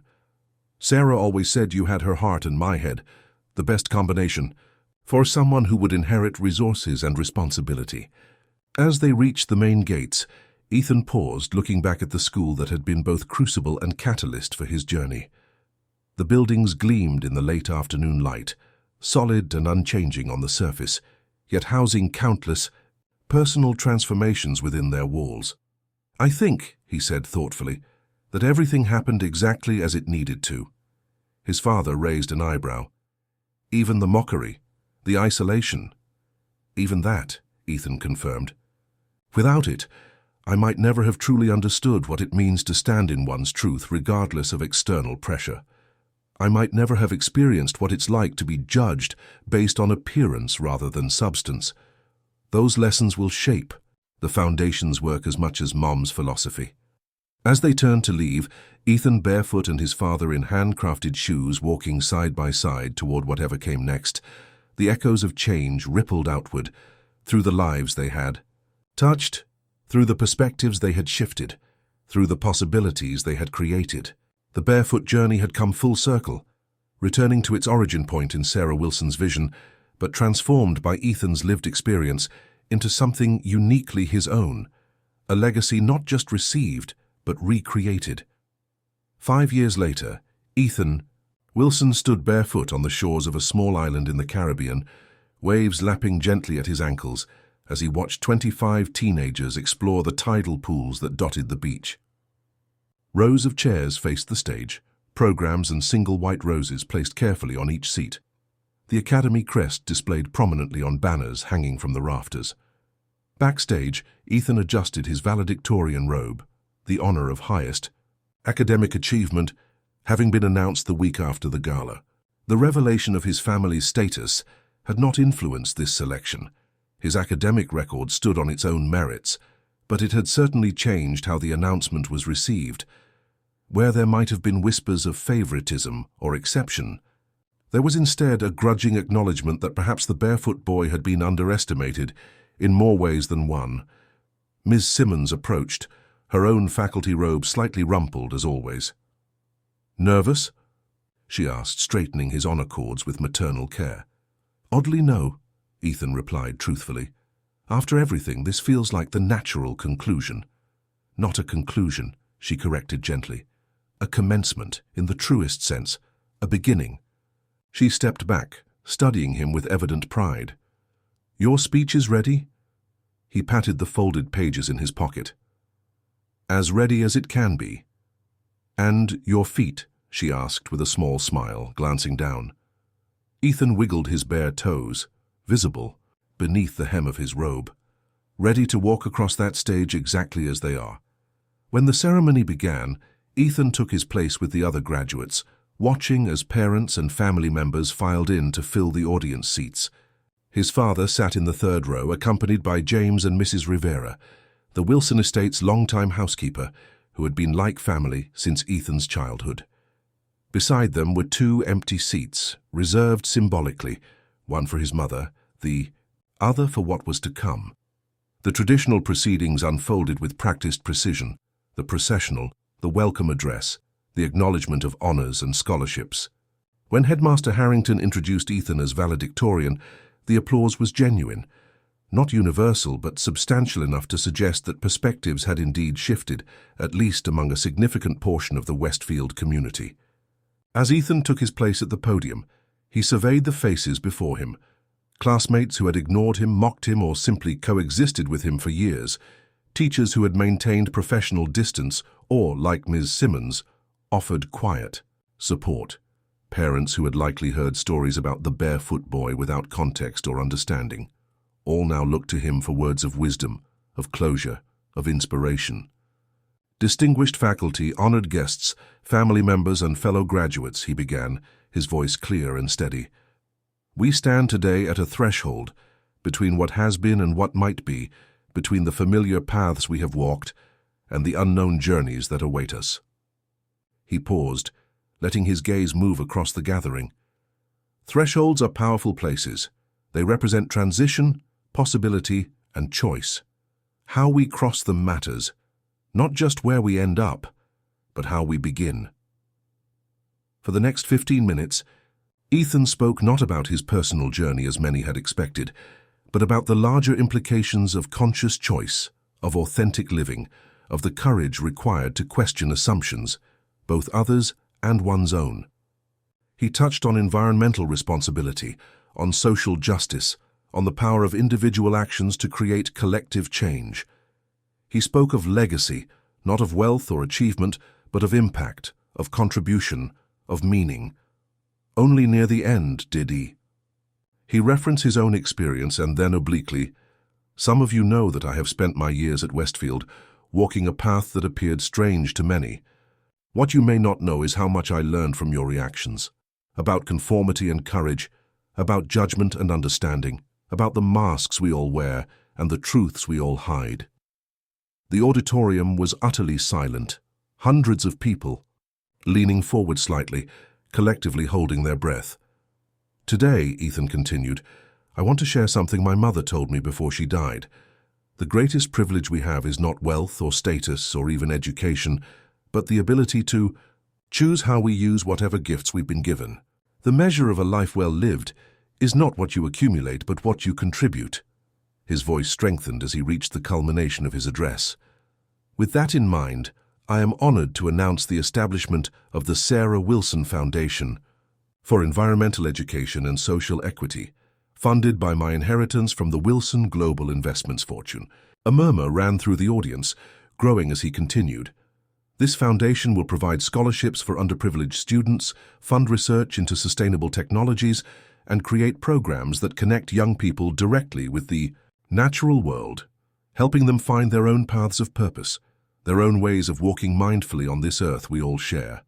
Speaker 1: "Sarah always said you had her heart and my head, the best combination, for someone who would inherit resources and responsibility." As they reached the main gates, Ethan paused, looking back at the school that had been both crucible and catalyst for his journey. The buildings gleamed in the late afternoon light, solid and unchanging on the surface, yet housing countless personal transformations within their walls. "I think," he said thoughtfully, "that everything happened exactly as it needed to." His father raised an eyebrow. "Even the mockery, the isolation." "Even that," Ethan confirmed. "Without it, I might never have truly understood what it means to stand in one's truth regardless of external pressure. I might never have experienced what it's like to be judged based on appearance rather than substance. Those lessons will shape the foundation's work as much as Mom's philosophy." As they turned to leave, Ethan barefoot and his father in handcrafted shoes walking side by side toward whatever came next, the echoes of change rippled outward through the lives they had touched, through the perspectives they had shifted, through the possibilities they had created. The barefoot journey had come full circle, returning to its origin point in Sarah Wilson's vision, but transformed by Ethan's lived experience into something uniquely his own, a legacy not just received, but recreated. 5 years later, Ethan Wilson stood barefoot on the shores of a small island in the Caribbean, waves lapping gently at his ankles as he watched 25 teenagers explore the tidal pools that dotted the beach. Rows of chairs faced the stage, programs and single white roses placed carefully on each seat. The Academy crest displayed prominently on banners hanging from the rafters. Backstage, Ethan adjusted his valedictorian robe, the honor of highest academic achievement, having been announced the week after the gala. The revelation of his family's status had not influenced this selection. His academic record stood on its own merits, but it had certainly changed how the announcement was received. where there might have been whispers of favoritism or exception, there was instead a grudging acknowledgement that perhaps the barefoot boy had been underestimated in more ways than one. Ms. Simmons approached, her own faculty robe slightly rumpled as always. "Nervous?" she asked, straightening his honor cords with maternal care. "Oddly, no," Ethan replied truthfully. "After everything, this feels like the natural conclusion." "Not a conclusion," she corrected gently. "A commencement, in the truest sense, a beginning." She stepped back, studying him with evident pride. "Your speech is ready?" He patted the folded pages in his pocket. "As ready as it can be." "And your feet?" she asked with a small smile, glancing down. Ethan wiggled his bare toes, visible, beneath the hem of his robe, ready to walk across that stage exactly as they are. When the ceremony began, Ethan took his place with the other graduates, watching as parents and family members filed in to fill the audience seats. His father sat in the third row, accompanied by James and Mrs. Rivera, the Wilson estate's longtime housekeeper, who had been like family since Ethan's childhood. Beside them were two empty seats, reserved symbolically, one for his mother, the other for what was to come. The traditional proceedings unfolded with practiced precision, the processional, the welcome address, the acknowledgement of honors and scholarships. When Headmaster Harrington introduced Ethan as valedictorian, the applause was genuine, not universal but substantial enough to suggest that perspectives had indeed shifted, at least among a significant portion of the Westfield community. As Ethan took his place at the podium, he surveyed the faces before him, classmates who had ignored him, mocked him, or simply coexisted with him for years, teachers who had maintained professional distance or, like Ms. Simmons, offered quiet support, parents who had likely heard stories about the barefoot boy without context or understanding. All now looked to him for words of wisdom, of closure, of inspiration. Distinguished faculty, honored guests, family members, and fellow graduates, he began, his voice clear and steady. We stand today at a threshold between what has been and what might be, between the familiar paths we have walked and the unknown journeys that await us. He paused, letting his gaze move across the gathering. Thresholds are powerful places. They represent transition, possibility, and choice. How we cross them matters, not just where we end up, but how we begin. For the next 15 minutes, Ethan spoke not about his personal journey as many had expected, but about the larger implications of conscious choice, of authentic living, of the courage required to question assumptions, both others and one's own. He touched on environmental responsibility, on social justice, on the power of individual actions to create collective change. He spoke of legacy, not of wealth or achievement, but of impact, of contribution, of meaning. Only near the end did he. He referenced his own experience and then obliquely, "Some of you know that I have spent my years at Westfield, walking a path that appeared strange to many. What you may not know is how much I learned from your reactions, about conformity and courage, about judgment and understanding, about the masks we all wear and the truths we all hide." The auditorium was utterly silent, hundreds of people, leaning forward slightly, collectively holding their breath. "Today," Ethan continued, "I want to share something my mother told me before she died. The greatest privilege we have is not wealth or status or even education, but the ability to choose how we use whatever gifts we've been given. The measure of a life well lived is not what you accumulate, but what you contribute." His voice strengthened as he reached the culmination of his address. "With that in mind, I am honored to announce the establishment of the Sarah Wilson Foundation for Environmental Education and Social Equity, funded by my inheritance from the Wilson Global Investments fortune." A murmur ran through the audience, growing as he continued. "This foundation will provide scholarships for underprivileged students, fund research into sustainable technologies, and create programs that connect young people directly with the natural world, helping them find their own paths of purpose, their own ways of walking mindfully on this earth we all share."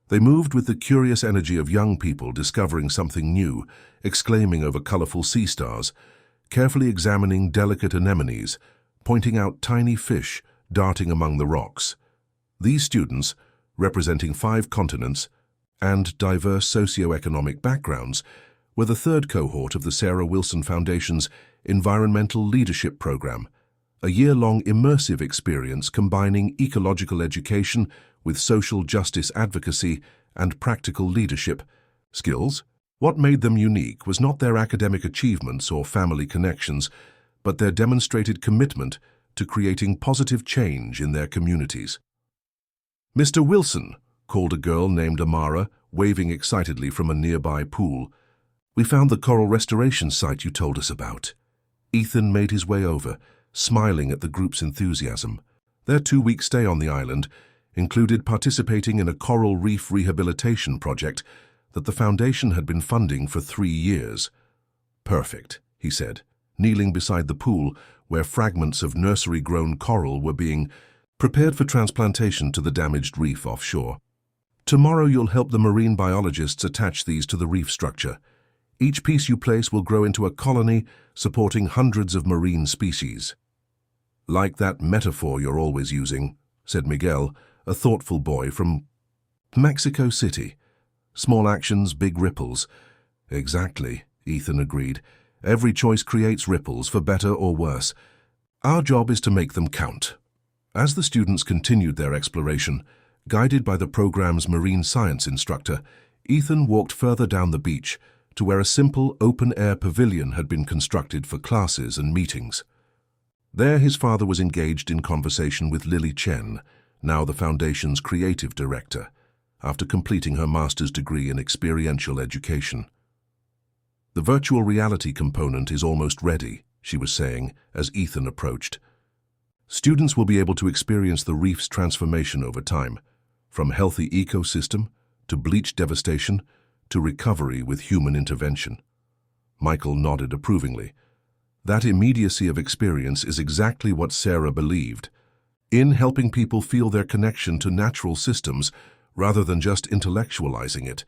Speaker 1: They moved with the curious energy of young people discovering something new, exclaiming over colorful sea stars, carefully examining delicate anemones, pointing out tiny fish darting among the rocks. These students, representing 5 continents and diverse socio-economic backgrounds, were the third cohort of the Sarah Wilson Foundation's Environmental Leadership Program, a year-long immersive experience combining ecological education with social justice advocacy and practical leadership skills. What made them unique was not their academic achievements or family connections, but their demonstrated commitment to creating positive change in their communities. "Mr. Wilson," called a girl named Amara, waving excitedly from a nearby pool. "We found the coral restoration site you told us about." Ethan made his way over, smiling at the group's enthusiasm. Their 2-week stay on the island included participating in a coral reef rehabilitation project that the foundation had been funding for 3 years. "Perfect," he said, kneeling beside the pool where fragments of nursery-grown coral were being prepared for transplantation to the damaged reef offshore. "Tomorrow you'll help the marine biologists attach these to the reef structure. Each piece you place will grow into a colony supporting hundreds of marine species." "Like that metaphor you're always using," said Miguel, a thoughtful boy from Mexico City. "Small actions, big ripples." "Exactly," Ethan agreed. "Every choice creates ripples, for better or worse. Our job is to make them count." As the students continued their exploration, guided by the program's marine science instructor, Ethan walked further down the beach to where a simple open-air pavilion had been constructed for classes and meetings. There his father was engaged in conversation with Lily Chen, now the Foundation's creative director, after completing her master's degree in experiential education. "The virtual reality component is almost ready," she was saying as Ethan approached. "Students will be able to experience the reef's transformation over time, from healthy ecosystem to bleach devastation to recovery with human intervention." Michael nodded approvingly. That immediacy of experience is exactly what Sarah believed in, helping people feel their connection to natural systems rather than just intellectualizing it.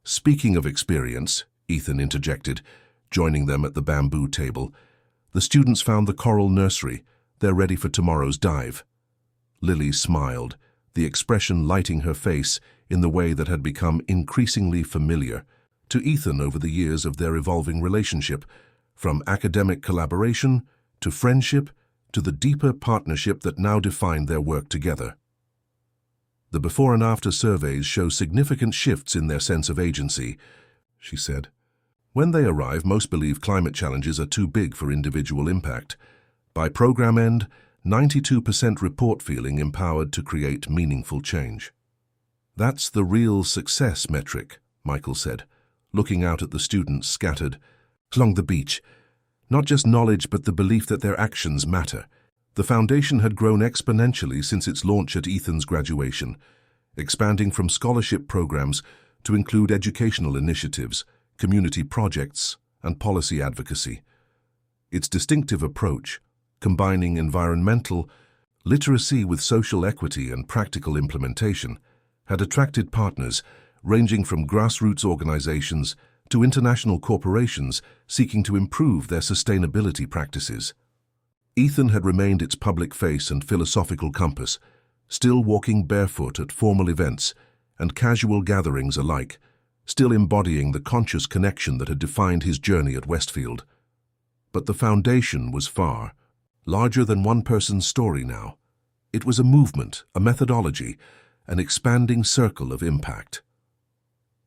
Speaker 1: "Speaking of experience," Ethan interjected, joining them at the bamboo table, "the students found the coral nursery. They're ready for tomorrow's dive." Lily smiled, the expression lighting her face in the way that had become increasingly familiar to Ethan over the years of their evolving relationship, from academic collaboration to friendship to the deeper partnership that now defined their work together. "The before and after surveys show significant shifts in their sense of agency," she said. "When they arrive, most believe climate challenges are too big for individual impact. By program end, 92% report feeling empowered to create meaningful change." "That's the real success metric," Michael said, looking out at the students scattered along the beach. "Not just knowledge, but the belief that their actions matter." The foundation had grown exponentially since its launch at Ethan's graduation, expanding from scholarship programs to include educational initiatives, community projects, and policy advocacy. Its distinctive approach, combining environmental literacy with social equity and practical implementation, had attracted partners ranging from grassroots organizations to international corporations seeking to improve their sustainability practices. Ethan had remained its public face and philosophical compass, still walking barefoot at formal events and casual gatherings alike, still embodying the conscious connection that had defined his journey at Westfield. But the foundation was far larger than one person's story now. It was a movement, a methodology, an expanding circle of impact.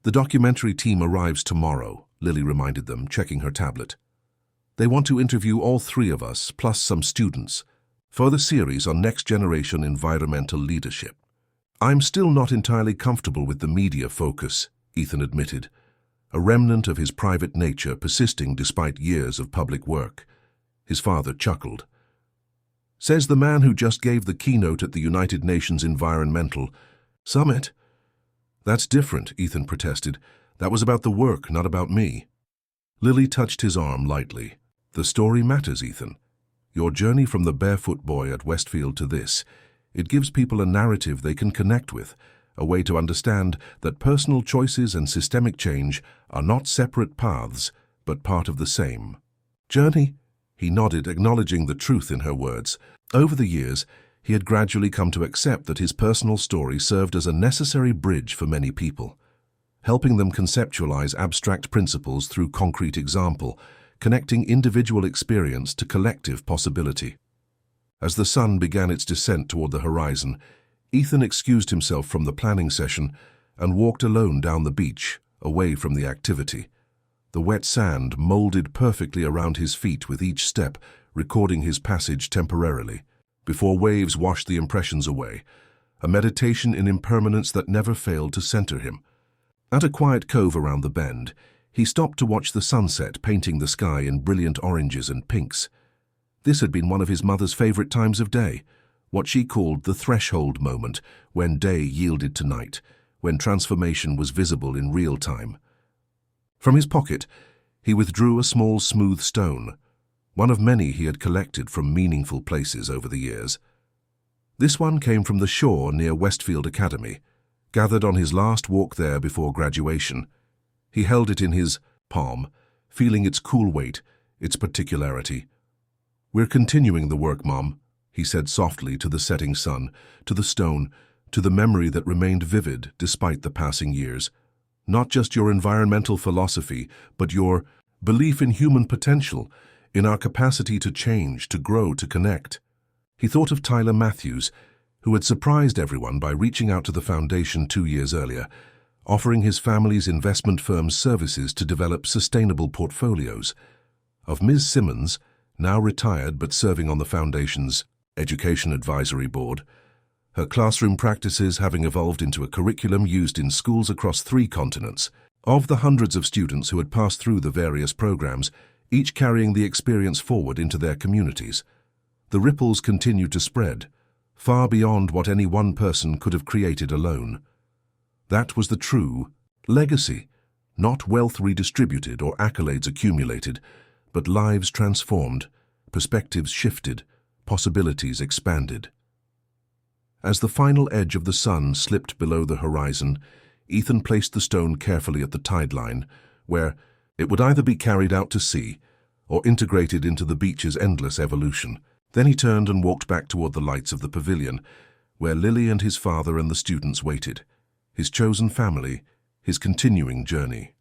Speaker 1: "The documentary team arrives tomorrow," Lily reminded them, checking her tablet. "They want to interview all 3 of us, plus some students, for the series on next-generation environmental leadership." "I'm still not entirely comfortable with the media focus," Ethan admitted, a remnant of his private nature persisting despite years of public work. His father chuckled. "Says the man who just gave the keynote at the United Nations Environmental Summit." "That's different," Ethan protested. "That was about the work, not about me." Lily touched his arm lightly. "The story matters, Ethan. Your journey from the barefoot boy at Westfield to this, it gives people a narrative they can connect with, a way to understand that personal choices and systemic change are not separate paths, but part of the same journey." He nodded, acknowledging the truth in her words. Over the years, he had gradually come to accept that his personal story served as a necessary bridge for many people, helping them conceptualize abstract principles through concrete example, connecting individual experience to collective possibility. As the sun began its descent toward the horizon, Ethan excused himself from the planning session and walked alone down the beach, away from the activity. The wet sand molded perfectly around his feet with each step, recording his passage temporarily, before waves washed the impressions away, a meditation in impermanence that never failed to center him. At a quiet cove around the bend, he stopped to watch the sunset painting the sky in brilliant oranges and pinks. This had been one of his mother's favorite times of day, what she called the threshold moment, when day yielded to night, when transformation was visible in real time. From his pocket, he withdrew a small smooth stone, one of many he had collected from meaningful places over the years. This one came from the shore near Westfield Academy, gathered on his last walk there before graduation. He held it in his palm, feeling its cool weight, its particularity. "We're continuing the work, Mom," he said softly to the setting sun, to the stone, to the memory that remained vivid despite the passing years. "Not just your environmental philosophy, but your belief in human potential, in our capacity to change, to grow, to connect." He thought of Tyler Matthews, who had surprised everyone by reaching out to the foundation 2 years earlier, offering his family's investment firm's services to develop sustainable portfolios. Of Ms. Simmons, now retired but serving on the foundation's Education Advisory Board, her classroom practices having evolved into a curriculum used in schools across 3 continents. Of the hundreds of students who had passed through the various programs, each carrying the experience forward into their communities, the ripples continued to spread, far beyond what any one person could have created alone. That was the true legacy, not wealth redistributed or accolades accumulated, but lives transformed, perspectives shifted, possibilities expanded. As the final edge of the sun slipped below the horizon, Ethan placed the stone carefully at the tide line, where it would either be carried out to sea or integrated into the beach's endless evolution. Then he turned and walked back toward the lights of the pavilion, where Lily and his father and the students waited, his chosen family, his continuing journey.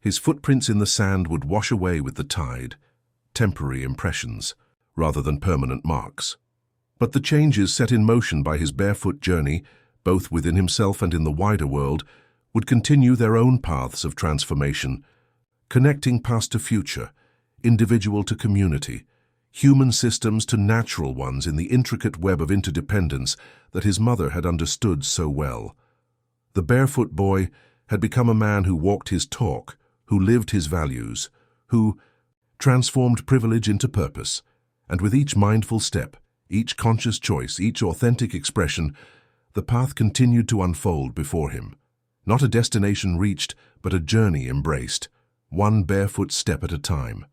Speaker 1: His footprints in the sand would wash away with the tide, temporary impressions, rather than permanent marks. But the changes set in motion by his barefoot journey, both within himself and in the wider world, would continue their own paths of transformation, connecting past to future, individual to community, human systems to natural ones in the intricate web of interdependence that his mother had understood so well. The barefoot boy had become a man who walked his talk, who lived his values, who transformed privilege into purpose, and with each mindful step, each conscious choice, each authentic expression, the path continued to unfold before him. Not a destination reached, but a journey embraced, one barefoot step at a time.